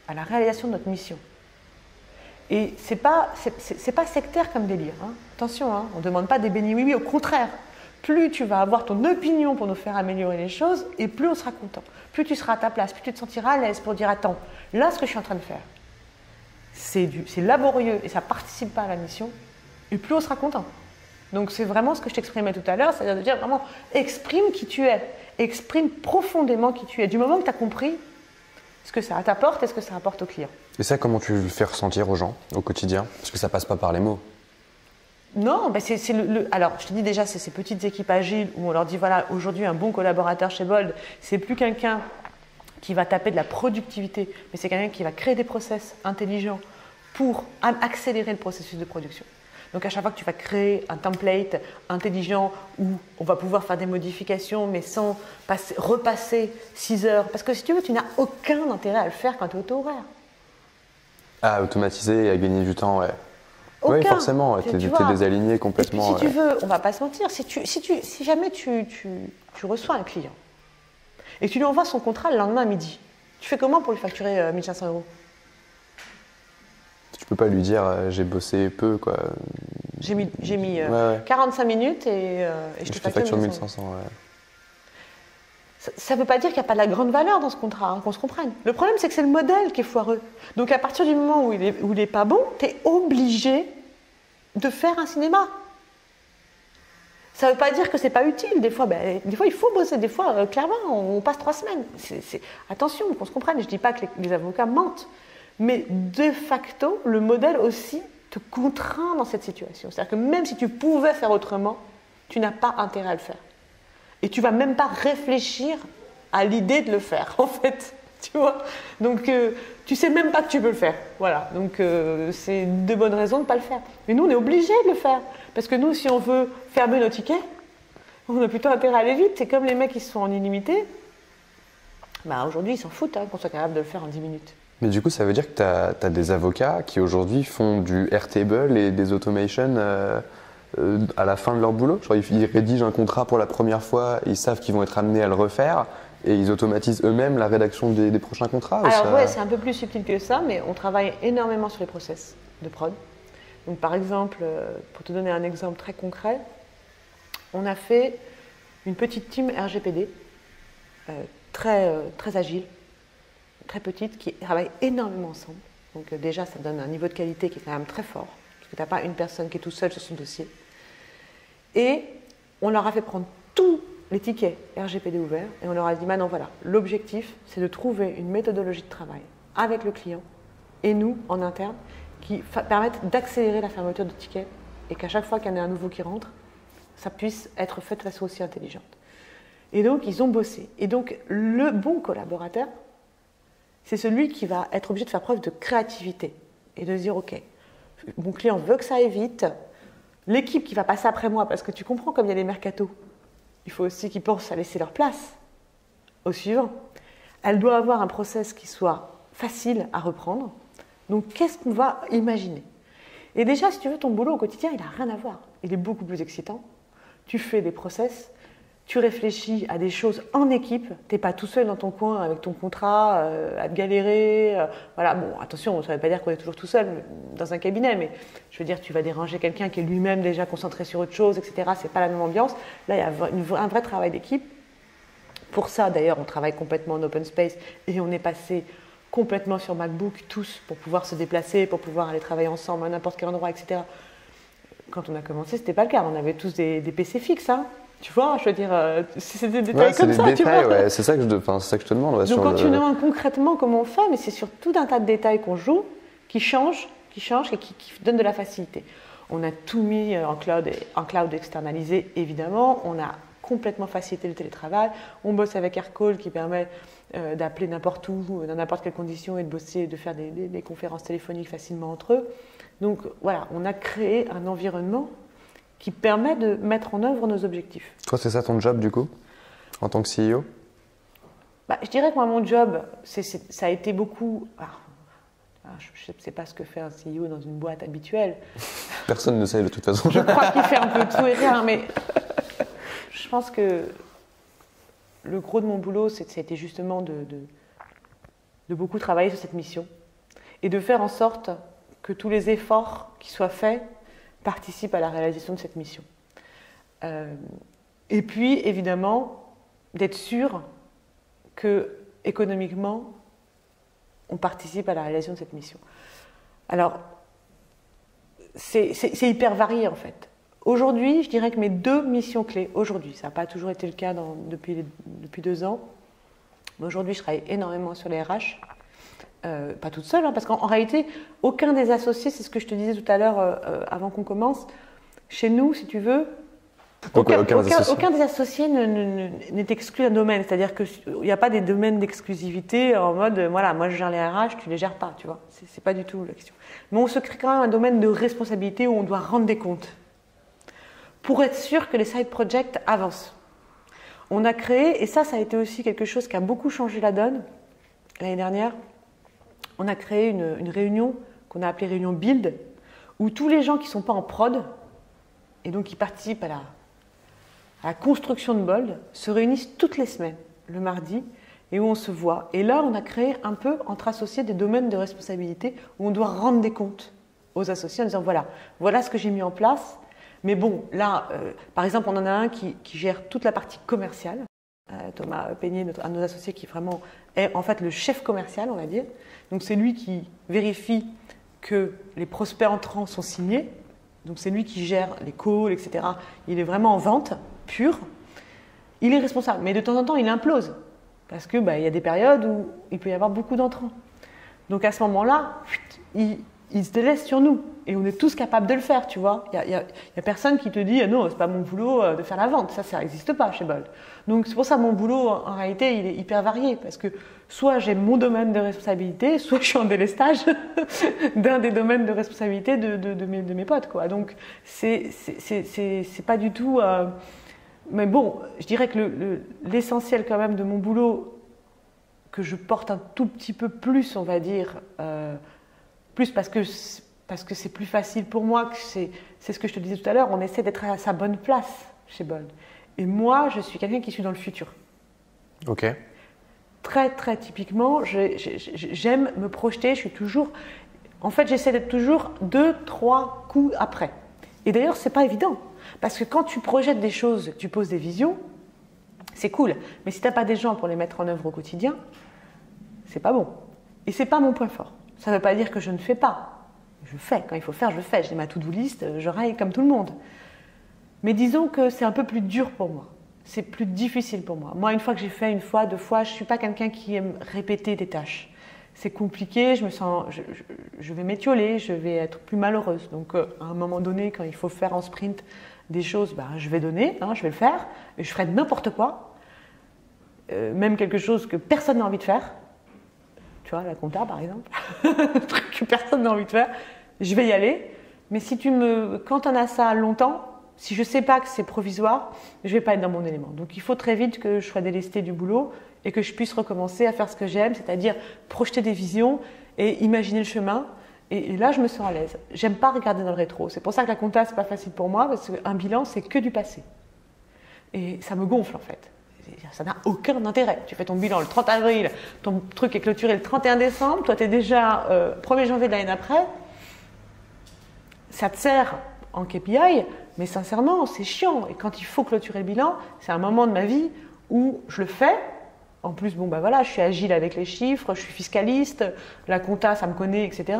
Speaker 1: à la réalisation de notre mission. Et ce n'est pas sectaire comme délire. Hein. Attention, hein, on ne demande pas des bénis oui-oui, au contraire. Plus tu vas avoir ton opinion pour nous faire améliorer les choses, et plus on sera content. Plus tu seras à ta place, plus tu te sentiras à l'aise pour dire « Attends, là, ce que je suis en train de faire, c'est laborieux et ça ne participe pas à la mission, et plus on sera content. » Donc, c'est vraiment ce que je t'exprimais tout à l'heure, c'est-à-dire de dire vraiment « Exprime qui tu es, exprime profondément qui tu es. » Du moment que tu as compris ce que ça t'apporte et ce que ça apporte au client.
Speaker 2: Et ça, comment tu le fais ressentir aux gens au quotidien? Parce que ça passe pas par les mots.
Speaker 1: Non, ben alors je te dis déjà, c'est ces petites équipes agiles où on leur dit voilà, aujourd'hui un bon collaborateur chez Bold, c'est plus quelqu'un qui va taper de la productivité, mais c'est quelqu'un qui va créer des process intelligents pour accélérer le processus de production. Donc à chaque fois que tu vas créer un template intelligent où on va pouvoir faire des modifications mais sans repasser 6 heures, parce que si tu veux, tu n'as aucun intérêt à le faire quand tu es auto-horaire.
Speaker 2: À automatiser et à gagner du temps, ouais.
Speaker 1: Aucun.
Speaker 2: Oui, forcément, tu es désaligné complètement.
Speaker 1: Et puis, si tu veux, on va pas se mentir, si jamais tu reçois un client et que tu lui envoies son contrat le lendemain à midi, tu fais comment pour lui facturer 1 500 €?
Speaker 2: Tu peux pas lui dire j'ai bossé peu, quoi.
Speaker 1: J'ai mis 45 minutes et je te facture
Speaker 2: 1 500. Ouais.
Speaker 1: Ça ne veut pas dire qu'il n'y a pas de la grande valeur dans ce contrat, hein, qu'on se comprenne. Le problème, c'est que c'est le modèle qui est foireux. Donc, à partir du moment où il n'est pas bon, tu es obligé de faire un cinéma. Ça ne veut pas dire que ce n'est pas utile. Des fois, il faut bosser. Des fois, clairement, on passe 3 semaines. Attention, qu'on se comprenne. Je ne dis pas que les avocats mentent. Mais de facto, le modèle aussi te contraint dans cette situation. C'est-à-dire que même si tu pouvais faire autrement, tu n'as pas intérêt à le faire. Et tu ne vas même pas réfléchir à l'idée de le faire, en fait. Tu vois? Donc, tu ne sais même pas que tu peux le faire. Voilà. Donc, c'est de bonnes raisons de ne pas le faire. Mais nous, on est obligés de le faire. Parce que nous, si on veut fermer nos tickets, on a plutôt intérêt à aller vite. C'est comme les mecs qui sont en illimité. Bah, aujourd'hui, ils s'en foutent qu'on soit capable de le faire en 10 minutes.
Speaker 2: Mais du coup, ça veut dire que tu as des avocats qui aujourd'hui font du Airtable et des automations à la fin de leur boulot. Genre, ils rédigent un contrat pour la première fois, ils savent qu'ils vont être amenés à le refaire et ils automatisent eux-mêmes la rédaction des prochains contrats.
Speaker 1: Alors ouais, c'est un peu plus subtil que ça, mais on travaille énormément sur les process de prod. Donc par exemple, pour te donner un exemple très concret, on a fait une petite team RGPD très agile, très petite, qui travaille énormément ensemble. Donc déjà, ça donne un niveau de qualité qui est quand même très fort, parce que tu n'as pas une personne qui est tout seule sur son dossier. Et on leur a fait prendre tous les tickets RGPD ouverts et on leur a dit maintenant voilà, l'objectif c'est de trouver une méthodologie de travail avec le client et nous en interne qui permettent d'accélérer la fermeture de tickets et qu'à chaque fois qu'il y en a un nouveau qui rentre, ça puisse être fait de façon aussi intelligente. Et donc ils ont bossé. Et donc le bon collaborateur, c'est celui qui va être obligé de faire preuve de créativité et de se dire ok, mon client veut que ça aille vite, l'équipe qui va passer après moi, parce que tu comprends comme il y a des mercatos, il faut aussi qu'ils pensent à laisser leur place au suivant. Elle doit avoir un process qui soit facile à reprendre. Donc, qu'est-ce qu'on va imaginer? Et déjà, si tu veux, ton boulot au quotidien, il n'a rien à voir. Il est beaucoup plus excitant. Tu fais des process, tu réfléchis à des choses en équipe. Tu n'es pas tout seul dans ton coin avec ton contrat, à te galérer. Voilà, bon, attention, ça ne veut pas dire qu'on est toujours tout seul dans un cabinet, mais je veux dire, tu vas déranger quelqu'un qui est lui-même déjà concentré sur autre chose, etc. Ce n'est pas la même ambiance. Là, il y a un vrai travail d'équipe. Pour ça, d'ailleurs, on travaille complètement en open space et on est passé complètement sur MacBook, tous, pour pouvoir se déplacer, pour pouvoir aller travailler ensemble à n'importe quel endroit, etc. Quand on a commencé, ce n'était pas le cas. On avait tous des PC fixes, hein. Tu vois, je veux dire, c'est des détails comme ça, tu vois.
Speaker 2: Ouais, c'est ça que je te demande. Ouais,
Speaker 1: donc quand tu demandes concrètement comment on fait, mais c'est sur tout un tas de détails qu'on joue, qui changent et qui donnent de la facilité. On a tout mis en cloud externalisé, évidemment. On a complètement facilité le télétravail. On bosse avec Aircall qui permet d'appeler n'importe où, dans n'importe quelle condition et de bosser, de faire des conférences téléphoniques facilement entre eux. Donc voilà, on a créé un environnement qui permet de mettre en œuvre nos objectifs.
Speaker 2: Toi, c'est ça ton job du coup, en tant que CEO?
Speaker 1: Je dirais que moi, mon job, ça a été beaucoup... je ne sais pas ce que fait un CEO dans une boîte habituelle.
Speaker 2: Personne ne sait de toute façon.
Speaker 1: Je crois qu'il fait un peu tout et rien, mais je pense que le gros de mon boulot, c'était justement de beaucoup travailler sur cette mission et de faire en sorte que tous les efforts qui soient faits participent à la réalisation de cette mission. Et puis, évidemment, d'être sûr que, économiquement, on participe à la réalisation de cette mission. Alors, c'est hyper varié, en fait. Aujourd'hui, je dirais que mes deux missions clés, aujourd'hui, ça n'a pas toujours été le cas depuis 2 ans, mais aujourd'hui, je travaille énormément sur les RH, pas toute seule, hein, parce qu'en réalité, aucun des associés, c'est ce que je te disais tout à l'heure avant qu'on commence, chez nous, si tu veux, aucun des associés n'est exclu d'un domaine, c'est-à-dire qu'il n'y a pas des domaines d'exclusivité en mode, voilà, moi je gère les RH, tu ne les gères pas, tu vois, c'est pas du tout la question. Mais on se crée quand même un domaine de responsabilité où on doit rendre des comptes, pour être sûr que les side projects avancent. On a créé, et ça a été aussi quelque chose qui a beaucoup changé la donne, l'année dernière, on a créé une réunion qu'on a appelée réunion Build, où tous les gens qui ne sont pas en prod, et donc qui participent à la construction de Bold, se réunissent toutes les semaines, le mardi, et où on se voit. Et là, on a créé un peu, entre associés, des domaines de responsabilité, où on doit rendre des comptes aux associés en disant, voilà ce que j'ai mis en place. Mais bon, là, par exemple, on en a un qui gère toute la partie commerciale. Thomas Peignet, un de nos associés, qui vraiment est en fait le chef commercial, on va dire. Donc c'est lui qui vérifie que les prospects entrants sont signés. Donc c'est lui qui gère les calls, etc. Il est vraiment en vente pure. Il est responsable, mais de temps en temps, il implose. Parce que il y a des périodes où il peut y avoir beaucoup d'entrants. Donc à ce moment-là, il se délaisse sur nous. Et on est tous capables de le faire, tu vois. Il y a personne qui te dit ah non, c'est pas mon boulot de faire la vente. Ça n'existe pas chez Bold. Donc c'est pour ça que mon boulot, en réalité, il est hyper varié. Parce que soit j'ai mon domaine de responsabilité, soit je suis en délestage d'un des domaines de responsabilité de mes potes, quoi. Donc c'est pas du tout... Mais bon, je dirais que l'essentiel quand même de mon boulot, que je porte un tout petit peu plus, on va dire, plus parce que c'est plus facile pour moi, que c'est ce que je te disais tout à l'heure, on essaie d'être à sa bonne place chez Bold. Et moi, je suis quelqu'un qui suis dans le futur.
Speaker 2: Ok.
Speaker 1: Très, très typiquement, j'aime me projeter, je suis toujours... En fait, j'essaie d'être toujours 2-3 coups après. Et d'ailleurs, c'est pas évident. Parce que quand tu projettes des choses, tu poses des visions, c'est cool. Mais si tu n'as pas des gens pour les mettre en œuvre au quotidien, c'est pas bon. Et c'est pas mon point fort. Ça ne veut pas dire que je ne fais pas. Je fais. Quand il faut faire, je fais. J'ai ma to-do list, je raille comme tout le monde. Mais disons que c'est un peu plus dur pour moi. c'est plus difficile pour moi. Moi, une fois que j'ai fait une fois, 2 fois, je ne suis pas quelqu'un qui aime répéter des tâches. C'est compliqué, je vais m'étioler, je vais être plus malheureuse. Donc, à un moment donné, quand il faut faire en sprint des choses, je vais donner, je vais le faire, et je ferai n'importe quoi, même quelque chose que personne n'a envie de faire. Tu vois, la compta, par exemple, un truc que personne n'a envie de faire, je vais y aller. Mais quand on a ça longtemps, si je ne sais pas que c'est provisoire, je ne vais pas être dans mon élément. Donc, il faut très vite que je sois délestée du boulot et que je puisse recommencer à faire ce que j'aime, c'est-à-dire projeter des visions et imaginer le chemin. Et là, je me sens à l'aise. J'aime pas regarder dans le rétro. C'est pour ça que la compta, c'est pas facile pour moi, parce qu'un bilan, c'est que du passé. Et ça me gonfle, en fait. Ça n'a aucun intérêt. Tu fais ton bilan le 30 avril, ton truc est clôturé le 31 décembre, toi, tu es déjà 1er janvier de l'année d'après. Ça te sert en KPI, mais sincèrement, c'est chiant. Et quand il faut clôturer le bilan, c'est un moment de ma vie où je le fais. En plus, je suis agile avec les chiffres, je suis fiscaliste, la compta, ça me connaît, etc.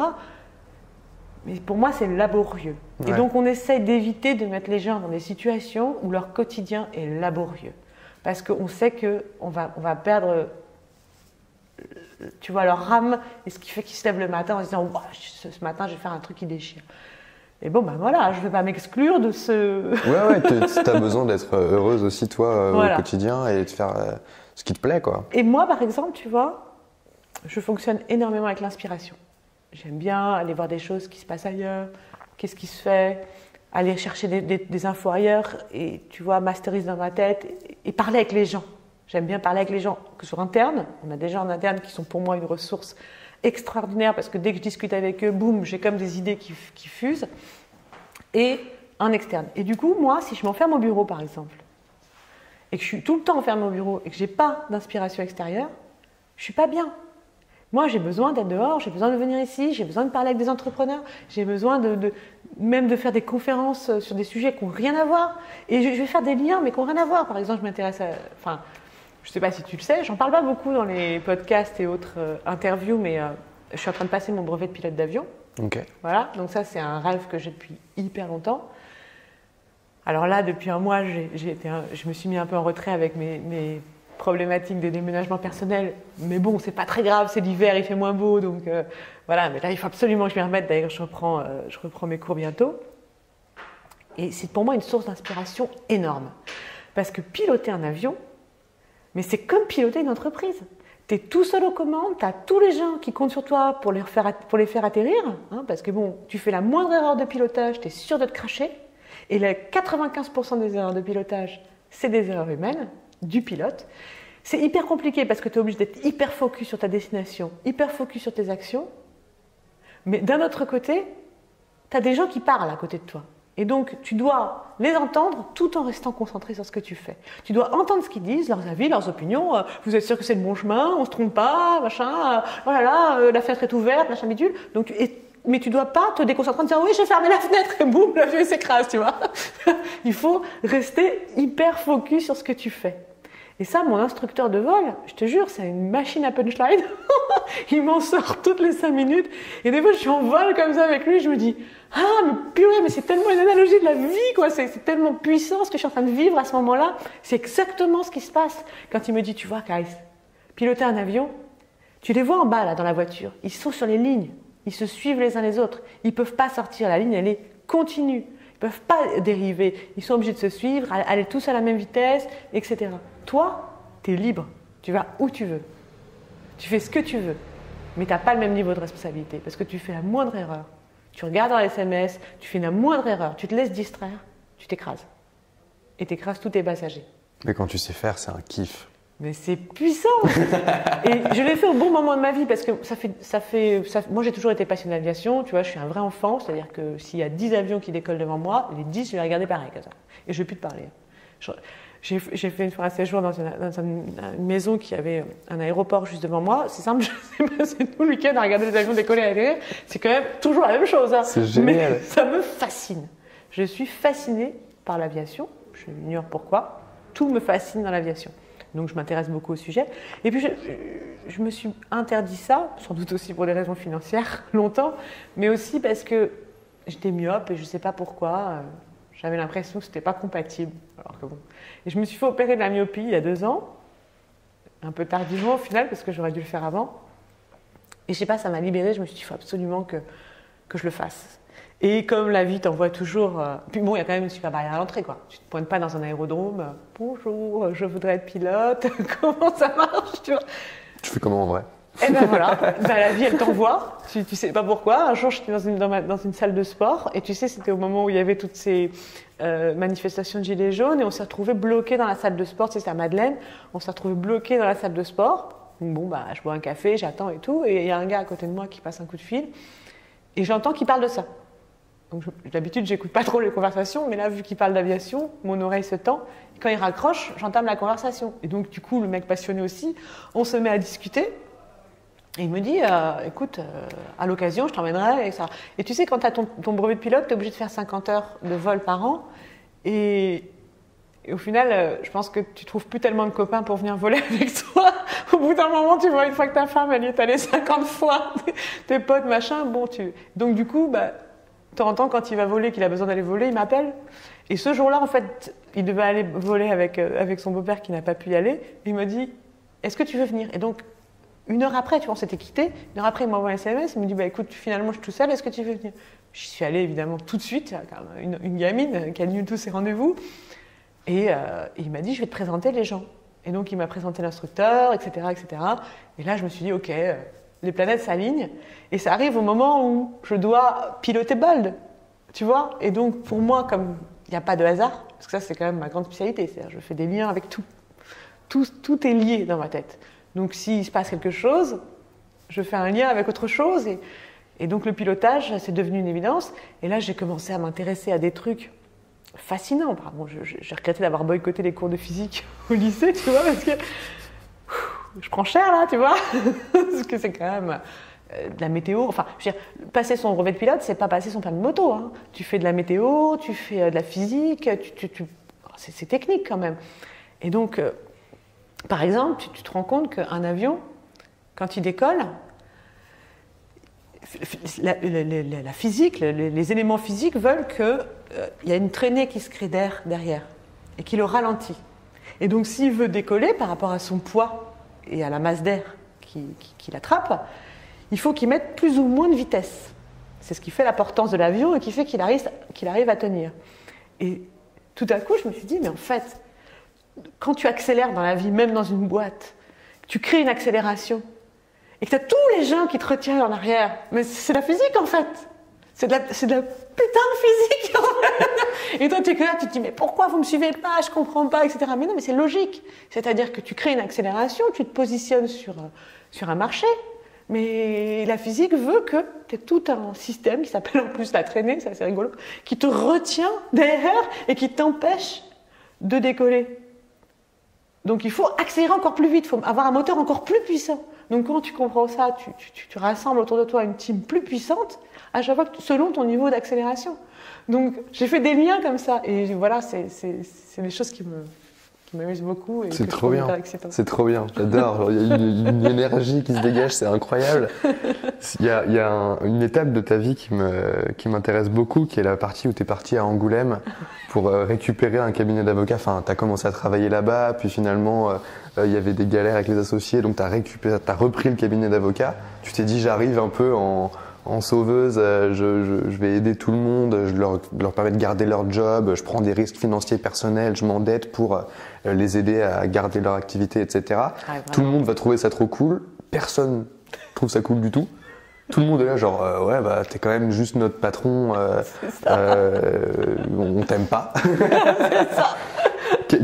Speaker 1: Mais pour moi, c'est laborieux. Ouais. Et donc, on essaie d'éviter de mettre les gens dans des situations où leur quotidien est laborieux. Parce qu'on sait qu'on va perdre, tu vois, leur âme, et ce qui fait qu'ils se lèvent le matin en se disant « ce matin, je vais faire un truc qui déchire ». Et je ne vais pas m'exclure de ce…
Speaker 2: tu as besoin d'être heureuse aussi, toi, au quotidien, et de faire ce qui te plaît, quoi.
Speaker 1: Et moi, par exemple, tu vois, je fonctionne énormément avec l'inspiration. J'aime bien aller voir des choses qui se passent ailleurs, qu'est-ce qui se fait, aller chercher des infos ailleurs, et tu vois, masteriser dans ma tête, et parler avec les gens. J'aime bien parler avec les gens, que sur interne. On a des gens en interne qui sont pour moi une ressource extraordinaire, parce que dès que je discute avec eux, boum, j'ai comme des idées qui fusent, et en externe. Et du coup, moi, si je m'enferme au bureau, par exemple, et que je suis tout le temps enfermée au bureau, et que je n'ai pas d'inspiration extérieure, je ne suis pas bien. Moi, j'ai besoin d'être dehors, j'ai besoin de venir ici, j'ai besoin de parler avec des entrepreneurs, j'ai besoin même de faire des conférences sur des sujets qui n'ont rien à voir. Et je vais faire des liens, mais qui n'ont rien à voir. Par exemple, je m'intéresse à… je ne sais pas si tu le sais, j'en parle pas beaucoup dans les podcasts et autres interviews, mais je suis en train de passer mon brevet de pilote d'avion.
Speaker 2: Okay.
Speaker 1: Voilà, donc ça, c'est un rêve que j'ai depuis hyper longtemps. Alors là, depuis un mois, je me suis mis un peu en retrait avec mes problématiques de déménagement personnel. Mais bon, c'est pas très grave, c'est l'hiver, il fait moins beau, donc voilà. Mais là, il faut absolument que je m'y remette. D'ailleurs, je reprends mes cours bientôt. Et c'est pour moi une source d'inspiration énorme. Parce que piloter un avion, mais c'est comme piloter une entreprise. Tu es tout seul aux commandes, tu as tous les gens qui comptent sur toi pour les faire atterrir, parce que bon, tu fais la moindre erreur de pilotage, tu es sûr de te cracher. Et les 95% des erreurs de pilotage, c'est des erreurs humaines, du pilote. C'est hyper compliqué parce que tu es obligé d'être hyper focus sur ta destination, hyper focus sur tes actions. Mais d'un autre côté, tu as des gens qui parlent à côté de toi. Et donc, tu dois les entendre tout en restant concentré sur ce que tu fais. Tu dois entendre ce qu'ils disent, leurs avis, leurs opinions. Vous êtes sûr que c'est le bon chemin, on ne se trompe pas, machin. Oh là là, la fenêtre est ouverte, machin bidule. Donc, mais tu ne dois pas te déconcentrer en disant « oui, j'ai fermé la fenêtre » et boum, l'avion s'écrase, tu vois. Il faut rester hyper focus sur ce que tu fais. Et ça, mon instructeur de vol, je te jure, c'est une machine à punchline. Il m'en sort toutes les 5 minutes. Et des fois, je suis en vol comme ça avec lui, je me dis « ah, mais purée, mais c'est tellement une analogie de la vie, quoi. C'est tellement puissant ce que je suis en train de vivre à ce moment-là. » C'est exactement ce qui se passe. Quand il me dit « tu vois, Kaïs, piloter un avion, tu les vois en bas, là, dans la voiture. Ils sont sur les lignes. Ils se suivent les uns les autres. Ils ne peuvent pas sortir. La ligne, elle est continue. Ils ne peuvent pas dériver. Ils sont obligés de se suivre, aller tous à la même vitesse, etc. Toi, tu es libre. Tu vas où tu veux. Tu fais ce que tu veux. Mais tu n'as pas le même niveau de responsabilité parce que tu fais la moindre erreur. Tu regardes dans les SMS, tu fais la moindre erreur. Tu te laisses distraire, tu t'écrases. Et tu écrases tous tes passagers.
Speaker 2: Mais quand tu sais faire, c'est un kiff.
Speaker 1: Mais c'est puissant. Et je l'ai fait au bon moment de ma vie parce que moi, j'ai toujours été passionnée d'aviation. Tu vois, je suis un vrai enfant. C'est-à-dire que s'il y a 10 avions qui décollent devant moi, les 10, je vais les regarder pareil comme ça. Et je ne vais plus te parler. J'ai fait une fois un séjour dans une maison qui avait un aéroport juste devant moi. C'est simple, je suis passée tout le week-end à regarder les avions décoller à l'atterrir. C'est quand même toujours la même chose.
Speaker 2: C'est génial.
Speaker 1: Mais ça me fascine. Je suis fascinée par l'aviation. Je ignore pourquoi. Tout me fascine dans l'aviation. Donc je m'intéresse beaucoup au sujet. Et puis je me suis interdit ça, sans doute aussi pour des raisons financières, longtemps, mais aussi parce que j'étais myope et je ne sais pas pourquoi. J'avais l'impression que c'était pas compatible. Alors que bon. Et je me suis fait opérer de la myopie il y a 2 ans, un peu tardivement au final, parce que j'aurais dû le faire avant. Et je sais pas, ça m'a libérée, je me suis dit, il faut absolument que je le fasse. Et comme la vie t'envoie toujours... Puis bon, il y a quand même une super barrière à l'entrée, quoi. Tu te pointes pas dans un aérodrome, bonjour, je voudrais être pilote, comment ça marche, tu vois.
Speaker 2: Tu fais comment en vrai?
Speaker 1: Et ben voilà, la vie elle t'envoie, tu sais pas pourquoi. Un jour j'étais dans une salle de sport et tu sais c'était au moment où il y avait toutes ces manifestations de gilets jaunes et on s'est retrouvés bloqués dans la salle de sport, tu sais c'est à Madeleine, on s'est retrouvés bloqués dans la salle de sport. Donc bon bah je bois un café, j'attends et tout et il y a un gars à côté de moi qui passe un coup de fil et j'entends qu'il parle de ça. Donc d'habitude j'écoute pas trop les conversations mais là vu qu'il parle d'aviation, mon oreille se tend et quand il raccroche j'entame la conversation et donc du coup le mec passionné aussi, on se met à discuter. Et il me dit, écoute, à l'occasion, je t'emmènerai. Et tu sais, quand tu as ton brevet de pilote, tu es obligé de faire 50 heures de vol par an. Et au final, je pense que tu trouves plus tellement de copains pour venir voler avec toi. Au bout d'un moment, tu vois, une fois que ta femme, elle y est allée 50 fois, tes potes, machin, bon, Donc du coup, de temps en temps, quand il va voler, qu'il a besoin d'aller voler, il m'appelle. Et ce jour-là, en fait, il devait aller voler avec son beau-père qui n'a pas pu y aller. Et il me dit, est-ce que tu veux venir? Et donc, 1 heure après, tu vois, on s'était quittés. 1 heure après, il m'envoie un SMS. Il me dit, écoute, finalement, je suis tout seul. Est-ce que tu veux venir? J'y suis allée, évidemment, tout de suite. Une gamine qui annule tous ses rendez-vous. Et il m'a dit, je vais te présenter les gens. Et donc, il m'a présenté l'instructeur, etc., etc. Et là, je me suis dit, OK, les planètes s'alignent. Et ça arrive au moment où je dois piloter Bold. Tu vois? Et donc, pour moi, comme il n'y a pas de hasard, parce que ça, c'est quand même ma grande spécialité. C'est-à-dire, je fais des liens avec tout. Tout est lié dans ma tête. Donc s'il se passe quelque chose, je fais un lien avec autre chose. Et donc le pilotage, c'est devenu une évidence. Et là, j'ai commencé à m'intéresser à des trucs fascinants. Bon, j'ai regretté d'avoir boycotté les cours de physique au lycée, tu vois, parce que je prends cher là, tu vois. Parce que c'est quand même de la météo. Enfin, je veux dire, passer son brevet de pilote, c'est pas passer son permis de moto. Hein. Tu fais de la météo, tu fais de la physique, c'est technique quand même. Et donc... Par exemple, tu te rends compte qu'un avion, quand il décolle, la physique, les éléments physiques veulent qu'il y a une traînée qui se crée d'air derrière et qui le ralentit. Et donc, s'il veut décoller par rapport à son poids et à la masse d'air qui l'attrape, il faut qu'il mette plus ou moins de vitesse. C'est ce qui fait la portance de l'avion et qui fait qu'il arrive à tenir. Et tout à coup, je me suis dit, mais en fait, quand tu accélères dans la vie, même dans une boîte, tu crées une accélération et que tu as tous les gens qui te retiennent en arrière, mais c'est la physique en fait. C'est de la putain de physique en fait. Et toi, tu es que là, tu te dis, mais pourquoi vous me suivez pas? Je comprends pas, etc. Mais non, mais c'est logique. C'est-à-dire que tu crées une accélération, tu te positionnes sur un marché, mais la physique veut que tu aies tout un système qui s'appelle en plus la traînée, c'est assez rigolo, qui te retient derrière et qui t'empêche de décoller. Donc il faut accélérer encore plus vite, il faut avoir un moteur encore plus puissant. Donc quand tu comprends ça, tu rassembles autour de toi une team plus puissante, à chaque fois selon ton niveau d'accélération. Donc j'ai fait des liens comme ça, et voilà, c'est des choses qui m'amusent beaucoup.
Speaker 2: C'est trop bien, c'est trop bien, j'adore, il y a une énergie qui se dégage, c'est incroyable. Il y a une étape de ta vie qui m'intéresse beaucoup, qui est la partie où tu es parti à Angoulême pour récupérer un cabinet d'avocats. Enfin, tu as commencé à travailler là-bas, puis finalement il y avait des galères avec les associés, donc tu as repris le cabinet d'avocats. Tu t'es dit, j'arrive un peu en sauveuse, je vais aider tout le monde, je leur permets de garder leur job, je prends des risques financiers personnels, je m'endette pour les aider à garder leur activité, etc. Tout le monde va trouver ça trop cool, personne trouve ça cool du tout. Tout le monde est là genre ouais bah t'es quand même juste notre patron, on t'aime pas.
Speaker 1: C'est ça.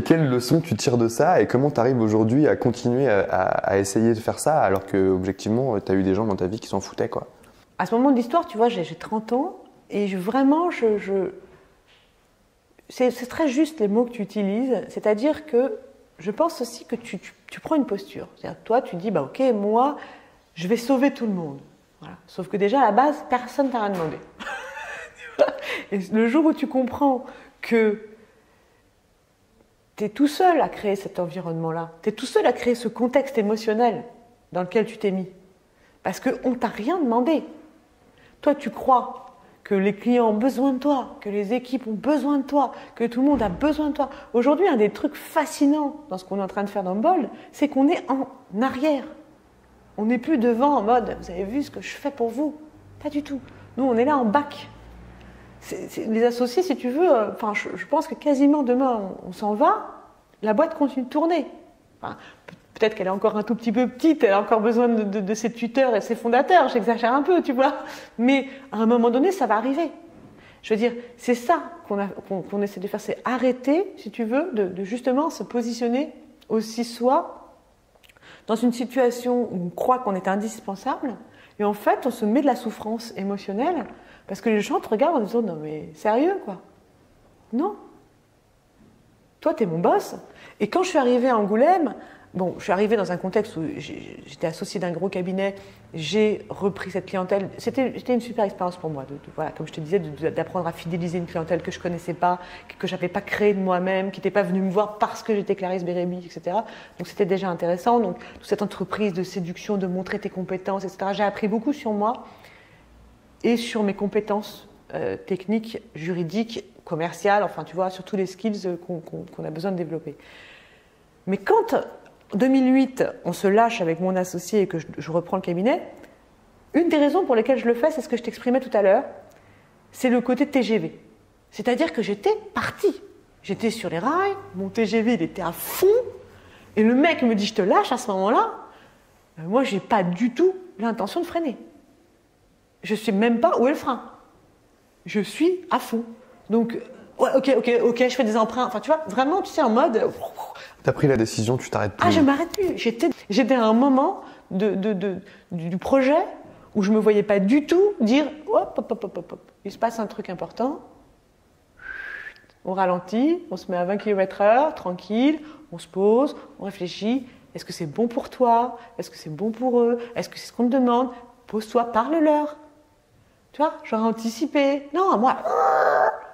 Speaker 2: Quelle leçon tu tires de ça et comment tu arrives aujourd'hui à continuer à essayer de faire ça alors que objectivement tu as eu des gens dans ta vie qui s'en foutaient quoi.
Speaker 1: À ce moment de l'histoire, tu vois, j'ai 30 ans et vraiment, c'est très juste les mots que tu utilises. C'est-à-dire que je pense aussi que tu prends une posture. C'est-à-dire toi, tu dis, bah ok, moi, je vais sauver tout le monde. Voilà. Sauf que déjà, à la base, personne ne t'a rien demandé. Et le jour où tu comprends que tu es tout seul à créer cet environnement-là, tu es tout seul à créer ce contexte émotionnel dans lequel tu t'es mis, parce qu'on ne t'a rien demandé. Toi, tu crois que les clients ont besoin de toi, que les équipes ont besoin de toi, que tout le monde a besoin de toi. Aujourd'hui, un des trucs fascinants dans ce qu'on est en train de faire dans Bold, c'est qu'on est en arrière. On n'est plus devant en mode « vous avez vu ce que je fais pour vous ?» Pas du tout. Nous, on est là en bac. Les associés, si tu veux, je pense que quasiment demain, on s'en va, la boîte continue de tourner. Enfin, peut-être qu'elle est encore un tout petit peu petite, elle a encore besoin de ses tuteurs et ses fondateurs, j'exagère un peu, tu vois. Mais à un moment donné, ça va arriver. Je veux dire, c'est ça qu'on essaie de faire, c'est arrêter, si tu veux, de justement se positionner aussi soi dans une situation où on croit qu'on est indispensable, et en fait, on se met de la souffrance émotionnelle, parce que les gens te regardent en disant « non mais sérieux quoi ?» Non. Toi, t'es mon boss. Et quand je suis arrivée à Angoulême, bon, je suis arrivée dans un contexte où j'étais associée d'un gros cabinet, j'ai repris cette clientèle. C'était une super expérience pour moi, voilà, comme je te disais, d'apprendre à fidéliser une clientèle que je ne connaissais pas, que je n'avais pas créée de moi-même, qui n'était pas venue me voir parce que j'étais Clarisse Bérébi, etc. Donc c'était déjà intéressant. Donc toute cette entreprise de séduction, de montrer tes compétences, etc. J'ai appris beaucoup sur moi et sur mes compétences techniques, juridiques, commerciales, enfin tu vois, sur tous les skills qu'on a besoin de développer. Mais quand, en 2008, on se lâche avec mon associé et que je reprends le cabinet, une des raisons pour lesquelles je le fais, c'est ce que je t'exprimais tout à l'heure, c'est le côté TGV. C'est-à-dire que j'étais partie. J'étais sur les rails, mon TGV il était à fond, et le mec me dit « je te lâche » à ce moment-là. Moi, je n'ai pas du tout l'intention de freiner. Je ne sais même pas où est le frein. Je suis à fond. Donc, ouais, ok, je fais des emprunts. Enfin, tu vois, vraiment, tu sais, en mode...
Speaker 2: T'as pris la décision, tu t'arrêtes plus.
Speaker 1: Ah, je m'arrête plus. J'étais à un moment du projet où je me voyais pas du tout dire hop. Il se passe un truc important. On ralentit, on se met à 20 km/h, tranquille, on se pose, on réfléchit. Est-ce que c'est bon pour toi? Est-ce que c'est bon pour eux? Est-ce que c'est ce qu'on te demande? Pose-toi, parle-leur. Tu vois, j'aurais anticipé. Non, moi,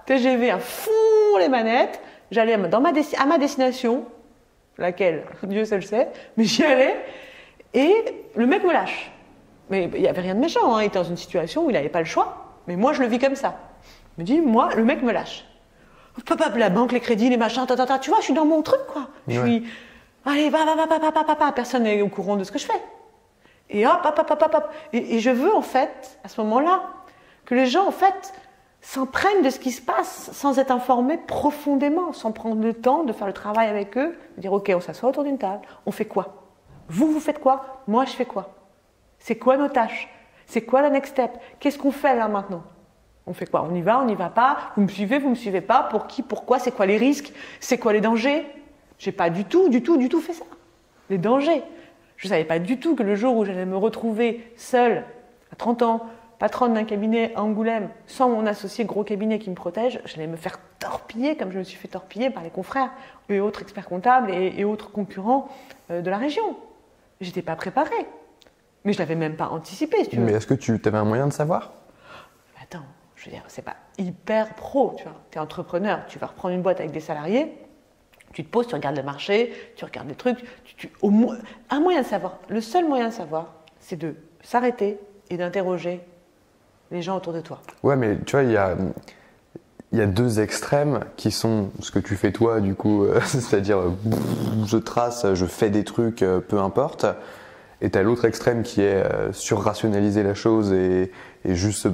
Speaker 1: TGV à fond les manettes. J'allais à ma destination, laquelle, Dieu seul sait, mais j'y allais, et le mec me lâche. Mais il n'y avait rien de méchant, hein. Il était dans une situation où il n'avait pas le choix, mais moi je le vis comme ça. Il me dit, moi, le mec me lâche. La banque, les crédits, les machins, tu vois, je suis dans mon truc, quoi. Je suis, allez, personne n'est au courant de ce que je fais. Et hop. Et je veux, en fait, à ce moment-là, que les gens, en fait, s'imprègnent de ce qui se passe sans être informés profondément, sans prendre le temps de faire le travail avec eux, de dire ok, on s'assoit autour d'une table, on fait quoi? Vous faites quoi? Moi je fais quoi? C'est quoi nos tâches? C'est quoi la next step? Qu'est-ce qu'on fait là maintenant? On fait quoi? On y va, on n'y va pas? Vous me suivez pas? Pour qui? Pourquoi? C'est quoi les risques? C'est quoi les dangers? J'ai pas du tout fait ça. Les dangers. Je savais pas du tout que le jour où j'allais me retrouver seule, à 30 ans, patronne d'un cabinet à Angoulême, sans mon associé gros cabinet qui me protège, j'allais me faire torpiller comme je me suis fait torpiller par les confrères et autres experts comptables et autres concurrents de la région. J'étais pas préparée. Mais je l'avais même pas anticipé, si tu veux.
Speaker 2: Mais est-ce que tu avais un moyen de savoir?
Speaker 1: Attends, je veux dire, c'est pas hyper pro, tu vois. Tu es entrepreneur, tu vas reprendre une boîte avec des salariés, tu te poses, tu regardes le marché, tu regardes les trucs. Un moyen de savoir, le seul moyen de savoir, c'est de s'arrêter et d'interroger les gens autour de toi. Ouais,
Speaker 2: mais tu vois, il y a deux extrêmes qui sont ce que tu fais toi, du coup, c'est-à-dire je trace, je fais des trucs, peu importe. Et tu as l'autre extrême qui est surrationaliser la chose et juste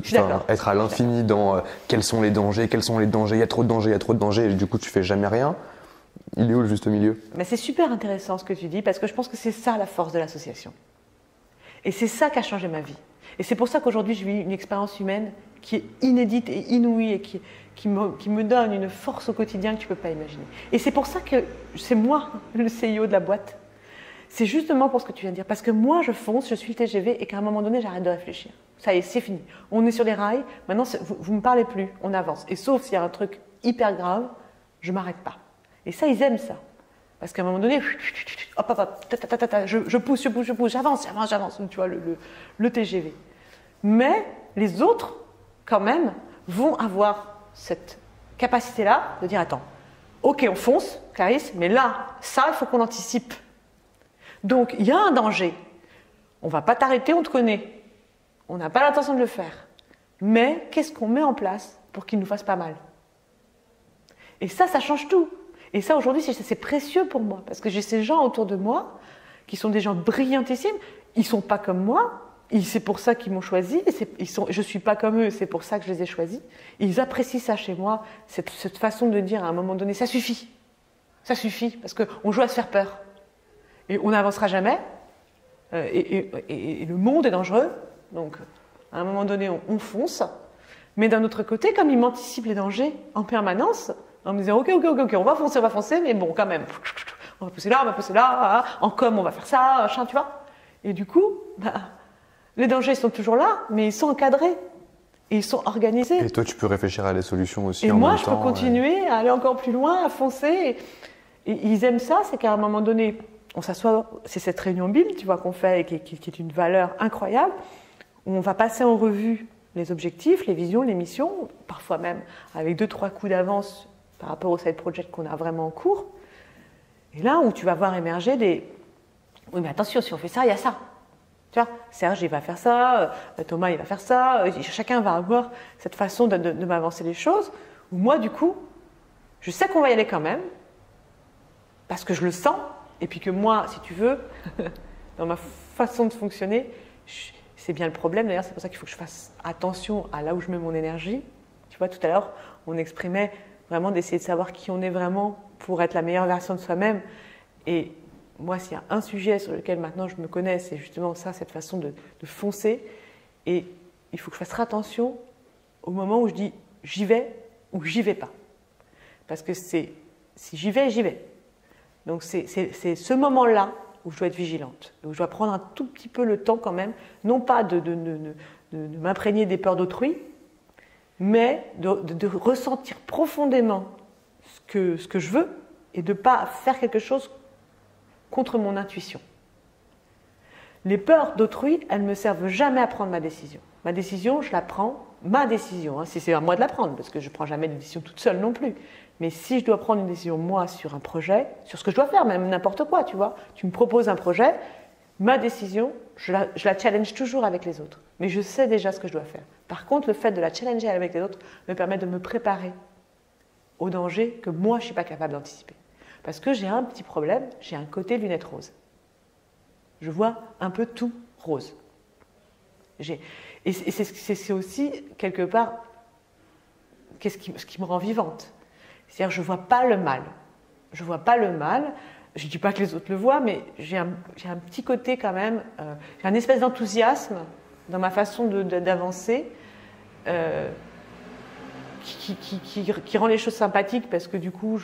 Speaker 2: être à l'infini dans quels sont les dangers, il y a trop de dangers, et du coup tu fais jamais rien. Il est où le juste milieu? Mais
Speaker 1: c'est super intéressant ce que tu dis, parce que je pense que c'est ça la force de l'association. Et c'est ça qui a changé ma vie. Et c'est pour ça qu'aujourd'hui, je vis une expérience humaine qui est inédite et inouïe et qui me donne une force au quotidien que tu ne peux pas imaginer. Et c'est pour ça que c'est moi, le CIO de la boîte. C'est justement pour ce que tu viens de dire. Parce que moi, je fonce, je suis le TGV et qu'à un moment donné, j'arrête de réfléchir. Ça y est, c'est fini. On est sur les rails. Maintenant, vous ne me parlez plus. On avance. Et sauf s'il y a un truc hyper grave, je ne m'arrête pas. Et ça, ils aiment ça. Parce qu'à un moment donné, je pousse, j'avance, tu vois, le TGV. Mais les autres, quand même, vont avoir cette capacité-là de dire, attends, ok, on fonce, Clarisse, mais là, ça, il faut qu'on anticipe. Donc, il y a un danger. On ne va pas t'arrêter, on te connaît. On n'a pas l'intention de le faire. mais qu'est-ce qu'on met en place pour qu'il ne nous fasse pas mal? Et ça change tout. Et ça, aujourd'hui, c'est précieux pour moi, parce que j'ai ces gens autour de moi qui sont des gens brillantissimes. Ils ne sont pas comme moi, c'est pour ça qu'ils m'ont choisi. Je ne suis pas comme eux, c'est pour ça que je les ai choisis. Ils apprécient ça chez moi, cette façon de dire à un moment donné, ça suffit, parce qu'on joue à se faire peur. Et on n'avancera jamais, et le monde est dangereux, donc à un moment donné, on fonce. Mais d'un autre côté, comme ils m'anticipent les dangers en permanence, en me disant ok, on va foncer, mais bon, quand même, on va pousser là, en com, on va faire ça, machin, tu vois. Et du coup, les dangers sont toujours là, mais ils sont encadrés. Et ils sont organisés.
Speaker 2: Et toi, tu peux réfléchir à des solutions aussi
Speaker 1: et
Speaker 2: en
Speaker 1: moi,
Speaker 2: même temps.
Speaker 1: Je peux continuer à aller encore plus loin, à foncer. Et ils aiment ça, c'est qu'à un moment donné, on s'assoit, c'est cette réunion BIM, tu vois, qu'on fait, et qui est une valeur incroyable, où on va passer en revue les objectifs, les visions, les missions, parfois même avec 2-3 coups d'avance par rapport au side project qu'on a vraiment en cours. Et là, où tu vas voir émerger des... Oui, mais attention, si on fait ça, il y a ça. Tu vois, Serge, il va faire ça, Thomas, il va faire ça, chacun va avoir cette façon de m'avancer les choses, où moi, du coup, je sais qu'on va y aller quand même, parce que je le sens, et puis que moi, si tu veux, dans ma façon de fonctionner, c'est bien le problème, d'ailleurs, c'est pour ça qu'il faut que je fasse attention à là où je mets mon énergie. Tu vois, tout à l'heure, on exprimait vraiment d'essayer de savoir qui on est vraiment pour être la meilleure version de soi-même, et moi, s'il y a un sujet sur lequel maintenant je me connais, c'est justement ça, cette façon de foncer. Et il faut que je fasse attention au moment où je dis j'y vais ou j'y vais pas. Parce que si j'y vais, j'y vais. Donc c'est ce moment-là où je dois être vigilante, où je dois prendre un tout petit peu le temps quand même, non pas de m'imprégner des peurs d'autrui, mais de ressentir profondément ce que je veux et de ne pas faire quelque chose contre mon intuition. Les peurs d'autrui, elles ne me servent jamais à prendre ma décision. Ma décision, je la prends, ma décision, hein, si c'est à moi de la prendre, parce que je ne prends jamais de décision toute seule non plus. Mais si je dois prendre une décision, moi, sur un projet, sur ce que je dois faire, même n'importe quoi, tu vois, tu me proposes un projet, ma décision, je la challenge toujours avec les autres. Mais je sais déjà ce que je dois faire. Par contre, le fait de la challenger avec les autres me permet de me préparer aux dangers que moi, je ne suis pas capable d'anticiper. Parce que j'ai un petit problème, j'ai un côté lunettes roses. Je vois un peu tout rose. Et c'est aussi, quelque part, ce qui me rend vivante. C'est-à-dire, je ne vois pas le mal. Je ne vois pas le mal. Je ne dis pas que les autres le voient, mais j'ai un petit côté quand même, j'ai une espèce d'enthousiasme dans ma façon d'avancer, qui rend les choses sympathiques parce que du coup,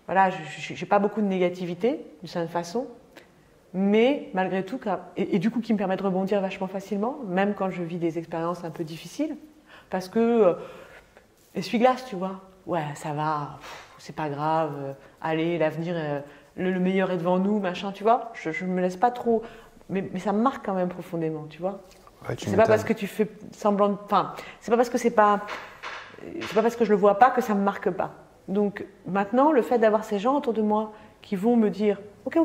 Speaker 1: voilà, je n'ai pas beaucoup de négativité, d'une certaine façon, mais malgré tout, et du coup qui me permet de rebondir vachement facilement, même quand je vis des expériences un peu difficiles, parce que essuie-glace, tu vois, ouais, ça va, c'est pas grave, allez, l'avenir, le meilleur est devant nous, machin, tu vois, je me laisse pas trop, mais ça me marque quand même profondément, tu vois. Ouais, c'est pas parce que tu fais semblant de... Enfin, c'est pas parce que c'est pas parce que je le vois pas que ça me marque pas. Donc maintenant, le fait d'avoir ces gens autour de moi qui vont me dire ok,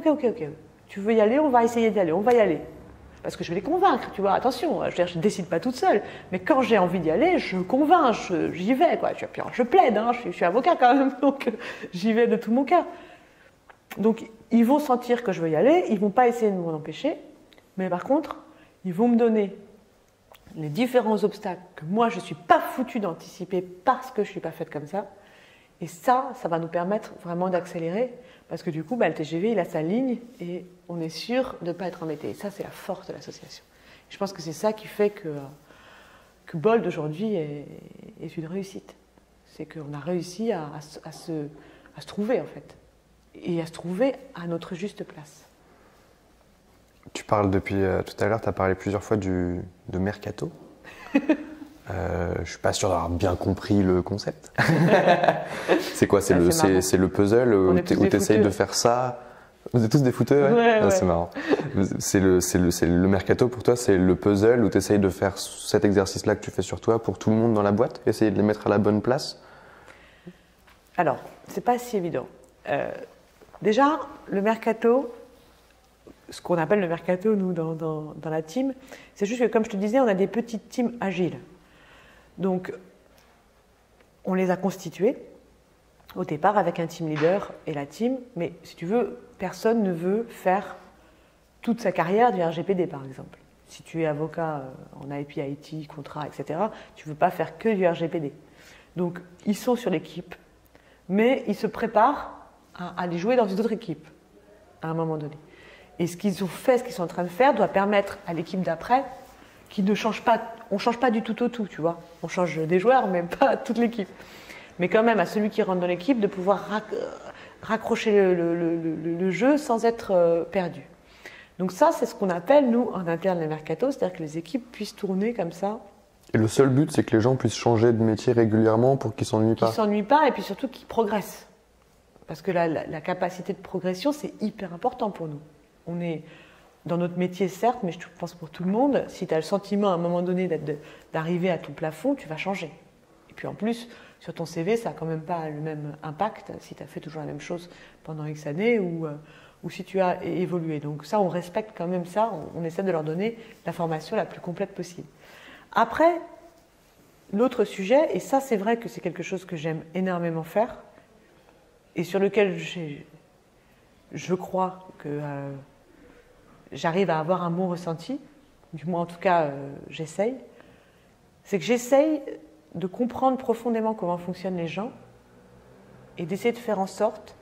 Speaker 1: tu veux y aller, on va essayer d'y aller, on va y aller. Parce que je vais les convaincre, tu vois, attention, je ne décide pas toute seule, mais quand j'ai envie d'y aller, je convainc, j'y vais, quoi. Puis je plaide, hein, je suis avocat quand même, donc j'y vais de tout mon cœur. Donc ils vont sentir que je veux y aller, ils ne vont pas essayer de m'en empêcher, mais par contre, ils vont me donner les différents obstacles que moi je ne suis pas foutue d'anticiper parce que je ne suis pas faite comme ça. Et ça va nous permettre vraiment d'accélérer parce que du coup, le TGV, il a sa ligne et on est sûr de ne pas être embêté. Et ça, c'est la force de l'association. Je pense que c'est ça qui fait que Bold aujourd'hui est une réussite. C'est qu'on a réussi à se trouver, en fait. Et à se trouver à notre juste place.
Speaker 2: Tu parles depuis tout à l'heure, tu as parlé plusieurs fois de mercato. Je suis pas sûr d'avoir bien compris le concept. C'est quoi? C'est le puzzle où tu essayes de faire ça. Vous êtes tous des footeux, ouais?
Speaker 1: Ouais.
Speaker 2: C'est marrant. C'est le mercato pour toi, c'est le puzzle où tu essayes de faire cet exercice-là que tu fais sur toi pour tout le monde dans la boîte, essayer de les mettre à la bonne place.
Speaker 1: Alors, c'est pas si évident. Déjà, le mercato, ce qu'on appelle le mercato, nous, dans la team, c'est juste que, comme je te disais, on a des petites teams agiles. Donc, on les a constitués au départ avec un team leader et la team, mais si tu veux, personne ne veut faire toute sa carrière du RGPD, par exemple. Si tu es avocat en IP, IT, contrat, etc., tu ne veux pas faire que du RGPD. Donc, ils sont sur l'équipe, mais ils se préparent à aller jouer dans une autre équipe, à un moment donné. Et ce qu'ils ont fait, ce qu'ils sont en train de faire, doit permettre à l'équipe d'après, qui ne change pas, on ne change pas du tout au tout, tu vois. On change des joueurs, mais pas toute l'équipe. Mais quand même, à celui qui rentre dans l'équipe, de pouvoir raccrocher le jeu sans être perdu. Donc ça, c'est ce qu'on appelle, nous, en interne, les mercatos, c'est-à-dire que les équipes puissent tourner comme ça.
Speaker 2: Et le seul but, c'est que les gens puissent changer de métier régulièrement pour qu'ils ne s'ennuient pas.
Speaker 1: Qu'ils ne s'ennuient pas et puis surtout qu'ils progressent. Parce que la capacité de progression, c'est hyper important pour nous. On est dans notre métier, certes, mais je pense pour tout le monde, si tu as le sentiment à un moment donné d'arriver à ton plafond, tu vas changer. Et puis en plus, sur ton CV, ça n'a quand même pas le même impact si tu as fait toujours la même chose pendant X années ou si tu as évolué. Donc ça, on respecte quand même ça, on essaie de leur donner la formation la plus complète possible. Après, l'autre sujet, et ça c'est vrai que c'est quelque chose que j'aime énormément faire, et sur lequel je crois que j'arrive à avoir un bon ressenti, du moins en tout cas j'essaye, c'est que j'essaye de comprendre profondément comment fonctionnent les gens et d'essayer de faire en sorte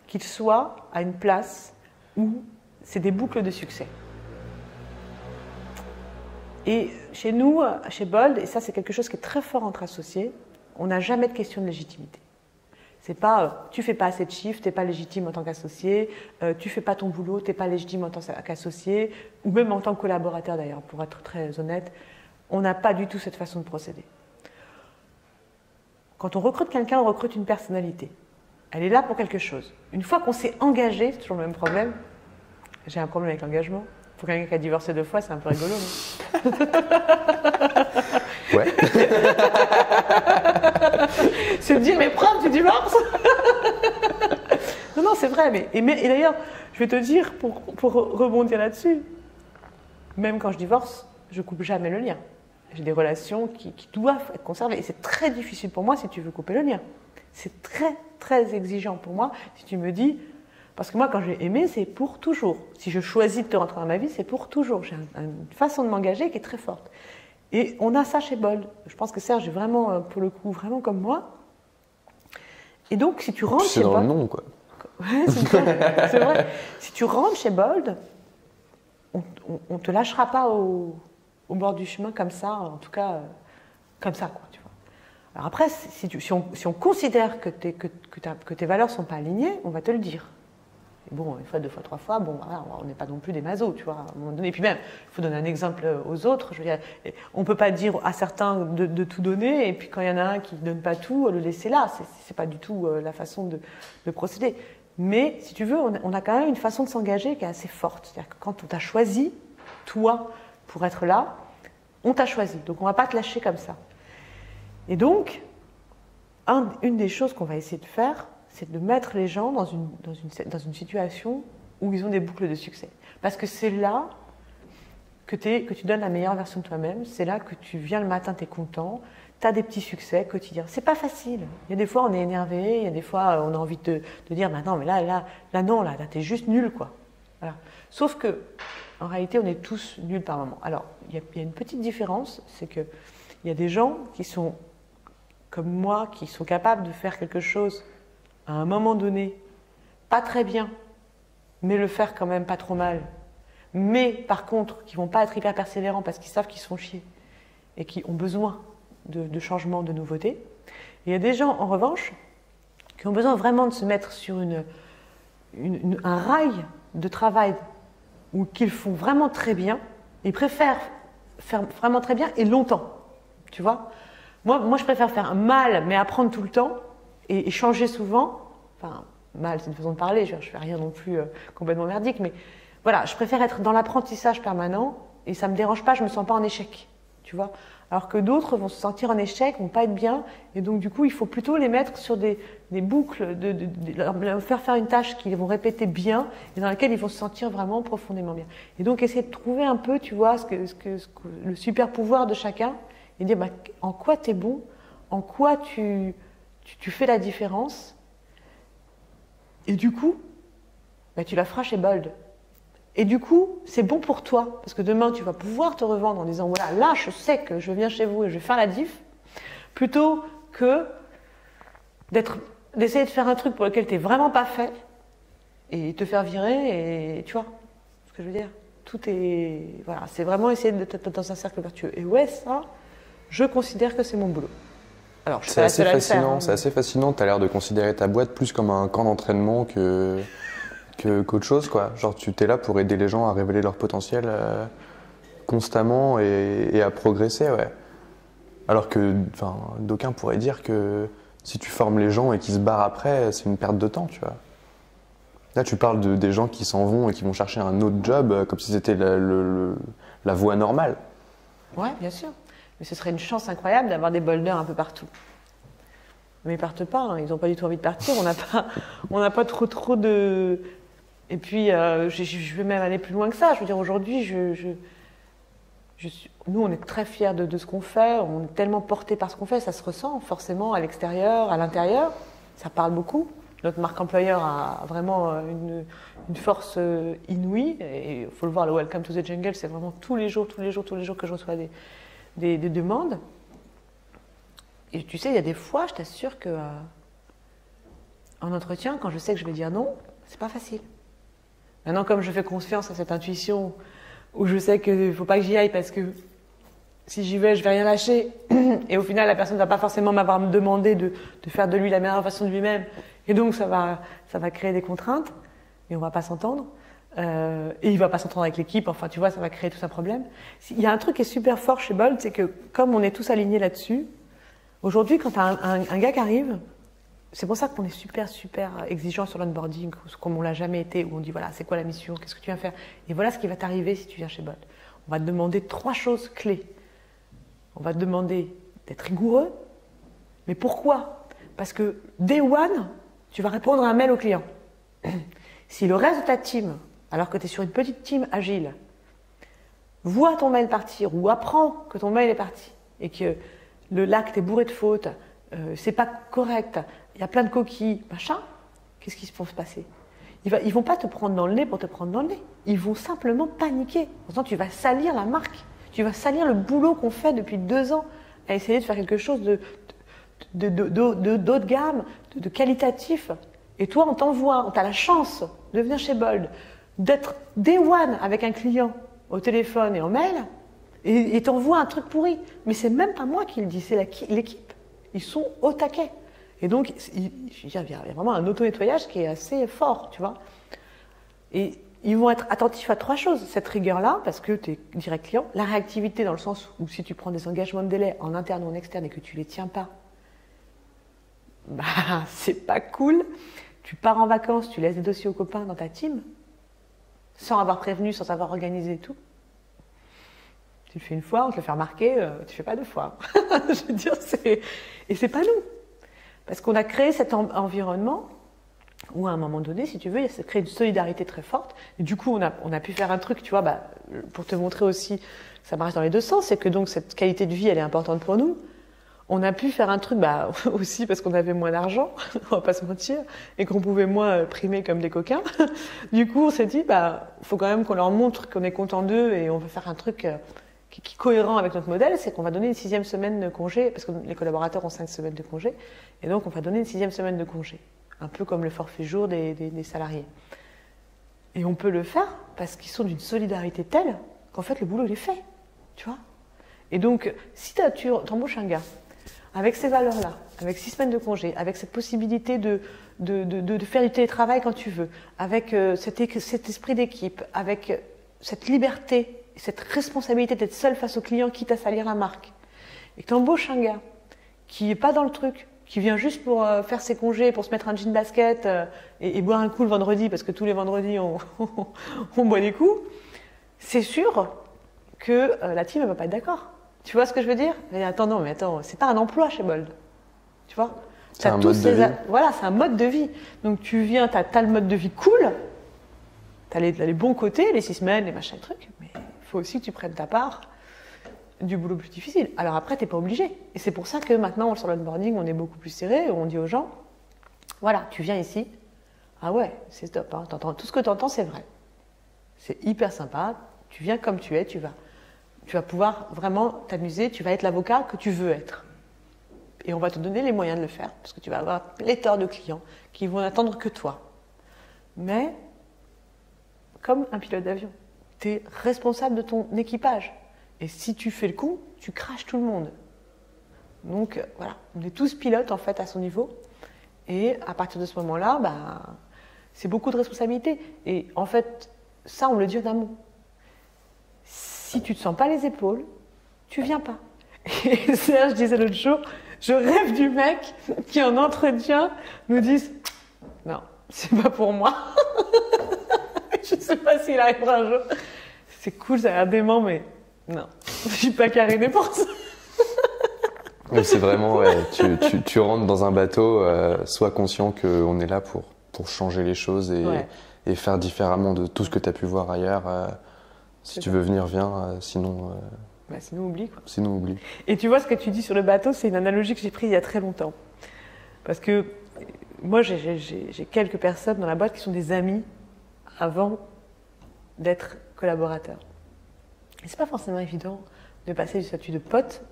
Speaker 1: qu'ils soient à une place où c'est des boucles de succès. Et chez nous, chez Bold, et ça c'est quelque chose qui est très fort entre associés, on n'a jamais de question de légitimité. C'est pas tu fais pas assez de chiffres, t'es pas légitime en tant qu'associé, tu fais pas ton boulot, t'es pas légitime en tant qu'associé, ou même en tant que collaborateur d'ailleurs, pour être très honnête, on n'a pas du tout cette façon de procéder. Quand on recrute quelqu'un, on recrute une personnalité. Elle est là pour quelque chose. Une fois qu'on s'est engagé, c'est toujours le même problème. J'ai un problème avec l'engagement. Pour quelqu'un qui a divorcé 2 fois, c'est un peu rigolo, non?
Speaker 2: Ouais.
Speaker 1: C'est de dire, mais preuve du divorce. Non, c'est vrai. Et d'ailleurs, je vais te dire, pour rebondir là-dessus, même quand je divorce, je coupe jamais le lien. J'ai des relations qui doivent être conservées. Et c'est très difficile pour moi si tu veux couper le lien. C'est très, très exigeant pour moi si tu me dis... Parce que moi, quand j'ai aimé, c'est pour toujours. Si je choisis de te rentrer dans ma vie, c'est pour toujours. J'ai une façon de m'engager qui est très forte. Et on a ça chez Bold. Je pense que Serge est vraiment, pour le coup, vraiment comme moi. Et donc, si tu rentres chez Bold...
Speaker 2: C'est dans le nom, quoi.
Speaker 1: Ouais, c'est vrai. Si tu rentres chez Bold, on ne te lâchera pas au bord du chemin comme ça, en tout cas, comme ça, quoi, tu vois. Alors après, si on considère que tes valeurs ne sont pas alignées, on va te le dire. Et bon, 1 fois, 2 fois, 3 fois, bon, voilà, on n'est pas non plus des masos, tu vois, à un moment donné. Et puis même, il faut donner un exemple aux autres. Je veux dire, on ne peut pas dire à certains de tout donner, et puis quand il y en a un qui ne donne pas tout, le laisser là. C'est pas du tout la façon de procéder. Mais, si tu veux, on a quand même une façon de s'engager qui est assez forte. C'est-à-dire que quand on t'a choisi, toi, pour être là, on t'a choisi. Donc, on ne va pas te lâcher comme ça. Et donc, une des choses qu'on va essayer de faire, c'est de mettre les gens dans une situation où ils ont des boucles de succès. Parce que c'est là que tu donnes la meilleure version de toi-même, c'est là que tu viens le matin, tu es content, tu as des petits succès quotidiens. C'est pas facile. Il y a des fois, on est énervé, il y a des fois, on a envie de dire, bah non, mais là, t'es juste nul, quoi. Voilà. Sauf que, en réalité, on est tous nuls par moment. Alors, il y a une petite différence, c'est qu'il y a des gens qui sont, comme moi, qui sont capables de faire quelque chose à un moment donné, pas très bien, mais le faire quand même pas trop mal. Mais par contre, qui ne vont pas être hyper persévérants parce qu'ils savent qu'ils se font chier et qui ont besoin de changements, de nouveautés. Et il y a des gens, en revanche, qui ont besoin vraiment de se mettre sur un rail de travail où qu'ils font vraiment très bien. Ils préfèrent faire vraiment très bien et longtemps. Tu vois ? Moi, je préfère faire mal, mais apprendre tout le temps et changer souvent. Enfin, mal, c'est une façon de parler, je ne fais rien non plus complètement merdique, mais voilà, je préfère être dans l'apprentissage permanent et ça ne me dérange pas, je ne me sens pas en échec, tu vois. Alors que d'autres vont se sentir en échec, vont pas être bien, et donc du coup, il faut plutôt les mettre sur des boucles, leur faire une tâche qu'ils vont répéter bien et dans laquelle ils vont se sentir vraiment profondément bien. Et donc essayer de trouver un peu, tu vois, le super pouvoir de chacun et dire bah, en quoi tu es bon, en quoi tu fais la différence. Et du coup, bah, tu la feras chez Bold. Et du coup, c'est bon pour toi, parce que demain, tu vas pouvoir te revendre en disant, voilà, là, je sais que je viens chez vous et je vais faire la diff, plutôt que d'essayer de faire un truc pour lequel tu n'es vraiment pas fait et te faire virer, et tu vois ce que je veux dire. Tout est... Voilà, c'est vraiment essayer d'être dans un cercle vertueux. Et ouais, ça, je considère que c'est mon boulot. Alors, je suis pas la seule à le faire, hein,
Speaker 2: c'est assez fascinant, tu as l'air de considérer ta boîte plus comme un camp d'entraînement qu'autre chose, quoi. Genre, tu t'es là pour aider les gens à révéler leur potentiel constamment et à progresser, ouais. Alors que, d'aucuns pourraient dire que si tu formes les gens et qu'ils se barrent après, c'est une perte de temps, tu vois. Là, tu parles des gens qui s'en vont et qui vont chercher un autre job comme si c'était la voie normale.
Speaker 1: Ouais, bien sûr. Mais ce serait une chance incroyable d'avoir des boulders un peu partout. Mais ils partent pas, hein. Ils n'ont pas du tout envie de partir. On n'a pas trop de... Et puis, je vais même aller plus loin que ça. Je veux dire, aujourd'hui, nous, on est très fiers de ce qu'on fait. On est tellement portés par ce qu'on fait. Ça se ressent forcément à l'extérieur, à l'intérieur. Ça parle beaucoup. Notre marque employeur a vraiment une force inouïe. Et il faut le voir, le Welcome to the Jungle, c'est vraiment tous les jours que je reçois des demandes. Et tu sais, il y a des fois, je t'assure que en entretien, quand je sais que je vais dire non, c'est pas facile. Maintenant, comme je fais confiance à cette intuition, où je sais qu'il ne faut pas que j'y aille parce que si j'y vais, je vais rien lâcher. Et au final, la personne ne va pas forcément m'avoir demandé de faire de lui la meilleure façon de lui-même. Et donc, ça va créer des contraintes. Et on ne va pas s'entendre. Et il ne va pas s'entendre avec l'équipe. Enfin, tu vois, ça va créer tout un problème. Il y a un truc qui est super fort chez Bold, c'est que comme on est tous alignés là-dessus, aujourd'hui, quand tu as un gars qui arrive, c'est pour ça qu'on est super exigeant sur l'onboarding, comme on l'a jamais été, où on dit voilà, c'est quoi la mission, qu'est-ce que tu viens faire, et voilà ce qui va t'arriver si tu viens chez Bold. On va te demander 3 choses clés. On va te demander d'être rigoureux, mais pourquoi? Parce que day one, tu vas répondre à un mail au client. Si le reste de ta team, alors que tu es sur une petite team agile, voit ton mail partir ou apprend que ton mail est parti et que l'acte est bourré de fautes, c'est pas correct, il y a plein de coquilles, machin, qu'est-ce qui va se passer? Ils vont pas te prendre dans le nez pour te prendre dans le nez. Ils vont simplement paniquer. En disant, tu vas salir la marque. Tu vas salir le boulot qu'on fait depuis 2 ans à essayer de faire quelque chose d'haut de gamme, de qualitatif. Et toi, on t'envoie, tu as la chance de venir chez Bold, d'être day one avec un client au téléphone et en mail, et t'envoie un truc pourri. Mais c'est même pas moi qui le dis, c'est l'équipe. Ils sont au taquet. Et donc, il y a vraiment un auto-nettoyage qui est assez fort, tu vois. Et ils vont être attentifs à 3 choses. Cette rigueur-là, parce que tu es direct client. La réactivité, dans le sens où si tu prends des engagements de délai en interne ou en externe et que tu les tiens pas, bah, c'est pas cool. Tu pars en vacances, tu laisses des dossiers aux copains dans ta team, sans avoir prévenu, sans avoir organisé et tout. Tu le fais une fois, on te le fait remarquer, tu le fais pas 2 fois. Je veux dire, et c'est pas nous. Parce qu'on a créé cet environnement où à un moment donné, si tu veux, il s'est créé une solidarité très forte. Et du coup, on a pu faire un truc, tu vois, pour te montrer aussi, ça marche dans les 2 sens, c'est que donc cette qualité de vie, elle est importante pour nous. On a pu faire un truc aussi parce qu'on avait moins d'argent, on va pas se mentir, et qu'on pouvait moins primer comme des coquins. Du coup, on s'est dit, faut quand même qu'on leur montre qu'on est content d'eux et on va faire un truc qui est cohérent avec notre modèle, c'est qu'on va donner une 6e semaine de congé, parce que les collaborateurs ont 5 semaines de congé, et donc on va donner une 6e semaine de congé, un peu comme le forfait jour des salariés. Et on peut le faire parce qu'ils sont d'une solidarité telle qu'en fait le boulot il est fait, tu vois. Et donc, si tu embauches un gars avec ces valeurs-là, avec 6 semaines de congé, avec cette possibilité de faire du télétravail quand tu veux, avec cet esprit d'équipe, avec cette liberté, cette responsabilité d'être seul face au client, quitte à salir la marque, et que tu embauches un gars qui n'est pas dans le truc, qui vient juste pour faire ses congés, pour se mettre un jean basket et boire un coup le vendredi, parce que tous les vendredis on boit des coups, c'est sûr que la team ne va pas être d'accord. Tu vois ce que je veux dire? Mais attends, c'est pas un emploi chez Bold. Tu vois?
Speaker 2: C'est un mode de vie.
Speaker 1: Voilà, c'est un mode de vie. Donc tu viens, t'as le mode de vie cool, t'as les bons côtés, les 6 semaines, les machins, les trucs, mais il faut aussi que tu prennes ta part du boulot plus difficile. Alors après, tu n'es pas obligé. Et c'est pour ça que maintenant, sur l'onboarding, on est beaucoup plus serré. On dit aux gens, voilà, tu viens ici. Ah ouais, c'est top. Hein. Tout ce que tu entends, c'est vrai. C'est hyper sympa. Tu viens comme tu es. Tu vas pouvoir vraiment t'amuser. Tu vas être l'avocat que tu veux être. Et on va te donner les moyens de le faire. Parce que tu vas avoir pléthore de clients qui vont n'attendre que toi. Mais, comme un pilote d'avion, tu es responsable de ton équipage. Et si tu fais le coup, tu craches tout le monde. Donc voilà, on est tous pilotes en fait à son niveau. Et à partir de ce moment-là, c'est beaucoup de responsabilités. Et en fait, ça, on le dit en amont. Si tu ne te sens pas les épaules, tu viens pas. Et Serge disait l'autre jour, je rêve du mec qui en entretien nous dise « Non, c'est pas pour moi. » Je ne sais pas s'il arrivera un jour. C'est cool, ça a l'air dément, mais non, je suis pas carénée pour ça.
Speaker 2: C'est vraiment, ouais, tu rentres dans un bateau, sois conscient qu'on est là pour changer les choses et faire différemment de tout ce que tu as pu voir ailleurs. Si tu veux venir, viens, sinon...
Speaker 1: sinon, oublie quoi.
Speaker 2: Sinon, oublie.
Speaker 1: Et tu vois, ce que tu dis sur le bateau, c'est une analogie que j'ai prise il y a très longtemps. Parce que moi, j'ai quelques personnes dans la boîte qui sont des amis avant d'être collaborateurs. Et c'est pas forcément évident de passer du statut de pote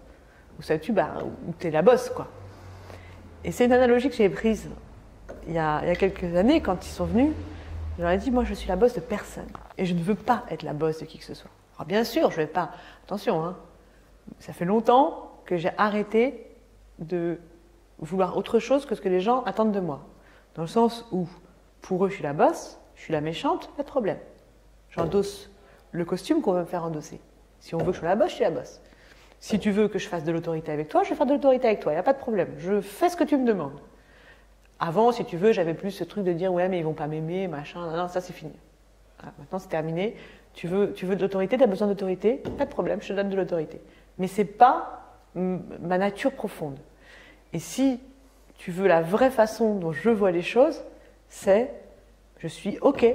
Speaker 1: au statut où tu es la boss, quoi. Et c'est une analogie que j'ai prise il y a quelques années, quand ils sont venus. Je leur ai dit, moi, je suis la boss de personne. Et je ne veux pas être la boss de qui que ce soit. Alors bien sûr, je ne vais pas... Attention, hein, ça fait longtemps que j'ai arrêté de vouloir autre chose que ce que les gens attendent de moi. Dans le sens où, pour eux, je suis la boss, je suis la méchante, pas de problème. J'endosse le costume qu'on veut me faire endosser. Si on veut que je sois la boss, je suis la boss. Si tu veux que je fasse de l'autorité avec toi, je vais faire de l'autorité avec toi, il n'y a pas de problème. Je fais ce que tu me demandes. Avant, si tu veux, j'avais plus ce truc de dire « ouais, mais ils vont pas m'aimer, machin, non, ça c'est fini. » Maintenant, c'est terminé. Tu veux de l'autorité, tu as besoin d'autorité, pas de problème, je te donne de l'autorité. Mais ce n'est pas ma nature profonde. Et si tu veux la vraie façon dont je vois les choses, c'est je suis OK.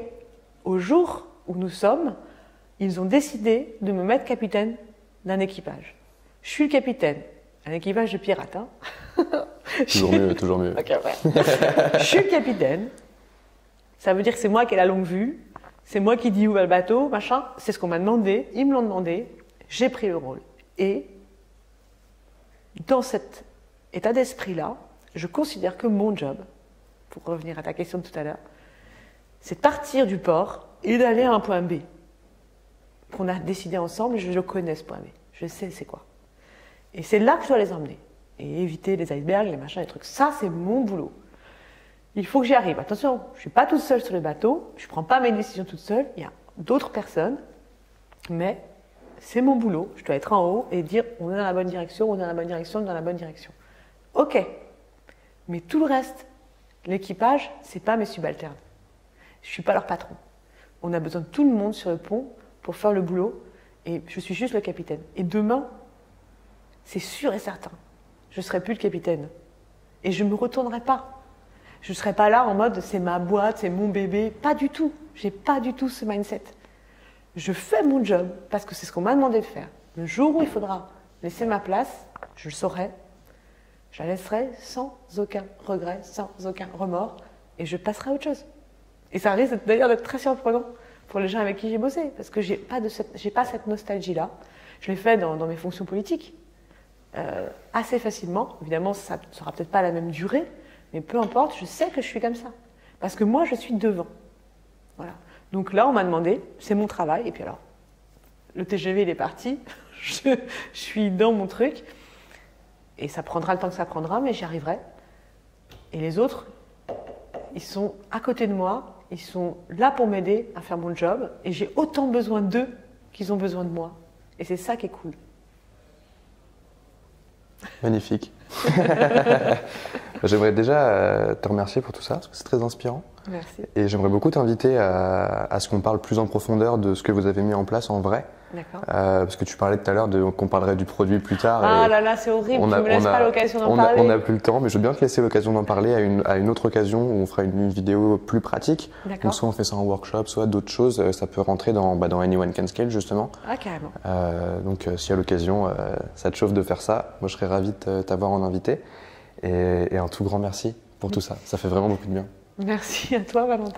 Speaker 1: Au jour où nous sommes, ils ont décidé de me mettre capitaine d'un équipage. Je suis le capitaine, un équipage de pirates. Hein.
Speaker 2: Toujours mieux, toujours mieux.
Speaker 1: Okay, ouais. Je suis le capitaine, ça veut dire que c'est moi qui ai la longue vue, c'est moi qui dis où va le bateau, machin. C'est ce qu'on m'a demandé, ils me l'ont demandé, j'ai pris le rôle. Et dans cet état d'esprit-là, je considère que mon job, pour revenir à ta question de tout à l'heure, c'est de partir du port et d'aller à un point B. Qu'on a décidé ensemble, je connais ce point B. Je sais c'est quoi. Et c'est là que je dois les emmener. Et éviter les icebergs, les machins, les trucs. Ça, c'est mon boulot. Il faut que j'y arrive. Attention, je ne suis pas toute seule sur le bateau, je ne prends pas mes décisions toute seule, il y a d'autres personnes, mais c'est mon boulot. Je dois être en haut et dire on est dans la bonne direction, on est dans la bonne direction, on est dans la bonne direction. Ok, mais tout le reste, l'équipage, ce n'est pas mes subalternes. Je ne suis pas leur patron. On a besoin de tout le monde sur le pont pour faire le boulot et je suis juste le capitaine. Et demain, c'est sûr et certain, je ne serai plus le capitaine et je ne me retournerai pas. Je ne serai pas là en mode c'est ma boîte, c'est mon bébé. Pas du tout. Je n'ai pas du tout ce mindset. Je fais mon job parce que c'est ce qu'on m'a demandé de faire. Le jour où il faudra laisser ma place, je le saurai. Je la laisserai sans aucun regret, sans aucun remords et je passerai à autre chose. Et ça risque d'ailleurs d'être très surprenant pour les gens avec qui j'ai bossé parce que j'ai pas cette nostalgie-là. Je l'ai fait dans mes fonctions politiques assez facilement. Évidemment, ça ne sera peut-être pas la même durée. Mais peu importe, je sais que je suis comme ça. Parce que moi, je suis devant. Voilà. Donc là, on m'a demandé, c'est mon travail. Et puis alors, le TGV, il est parti. Je suis dans mon truc. Et ça prendra le temps que ça prendra, mais j'y arriverai. Et les autres, ils sont à côté de moi. Ils sont là pour m'aider à faire mon job. Et j'ai autant besoin d'eux qu'ils ont besoin de moi. Et c'est ça qui est cool.
Speaker 2: Magnifique. J'aimerais déjà te remercier pour tout ça, parce que c'est très inspirant.
Speaker 1: Merci.
Speaker 2: Et j'aimerais beaucoup t'inviter à ce qu'on parle plus en profondeur de ce que vous avez mis en place en vrai
Speaker 1: D'accord.
Speaker 2: Parce que tu parlais tout à l'heure qu'on parlerait du produit plus tard.
Speaker 1: Ah
Speaker 2: et
Speaker 1: là là, c'est horrible, tu me laisses pas l'occasion d'en parler.
Speaker 2: On n'a plus le temps, mais je veux bien te laisser l'occasion d'en parler à une autre occasion où on fera une vidéo plus pratique. Donc soit on fait ça en workshop, soit d'autres choses. Ça peut rentrer dans Anyone Can Scale justement.
Speaker 1: Ah carrément.
Speaker 2: Donc si à l'occasion ça te chauffe de faire ça, moi je serais ravi de t'avoir en invité. Et un tout grand merci pour tout ça. Ça fait vraiment beaucoup de bien.
Speaker 1: Merci à toi Valentin.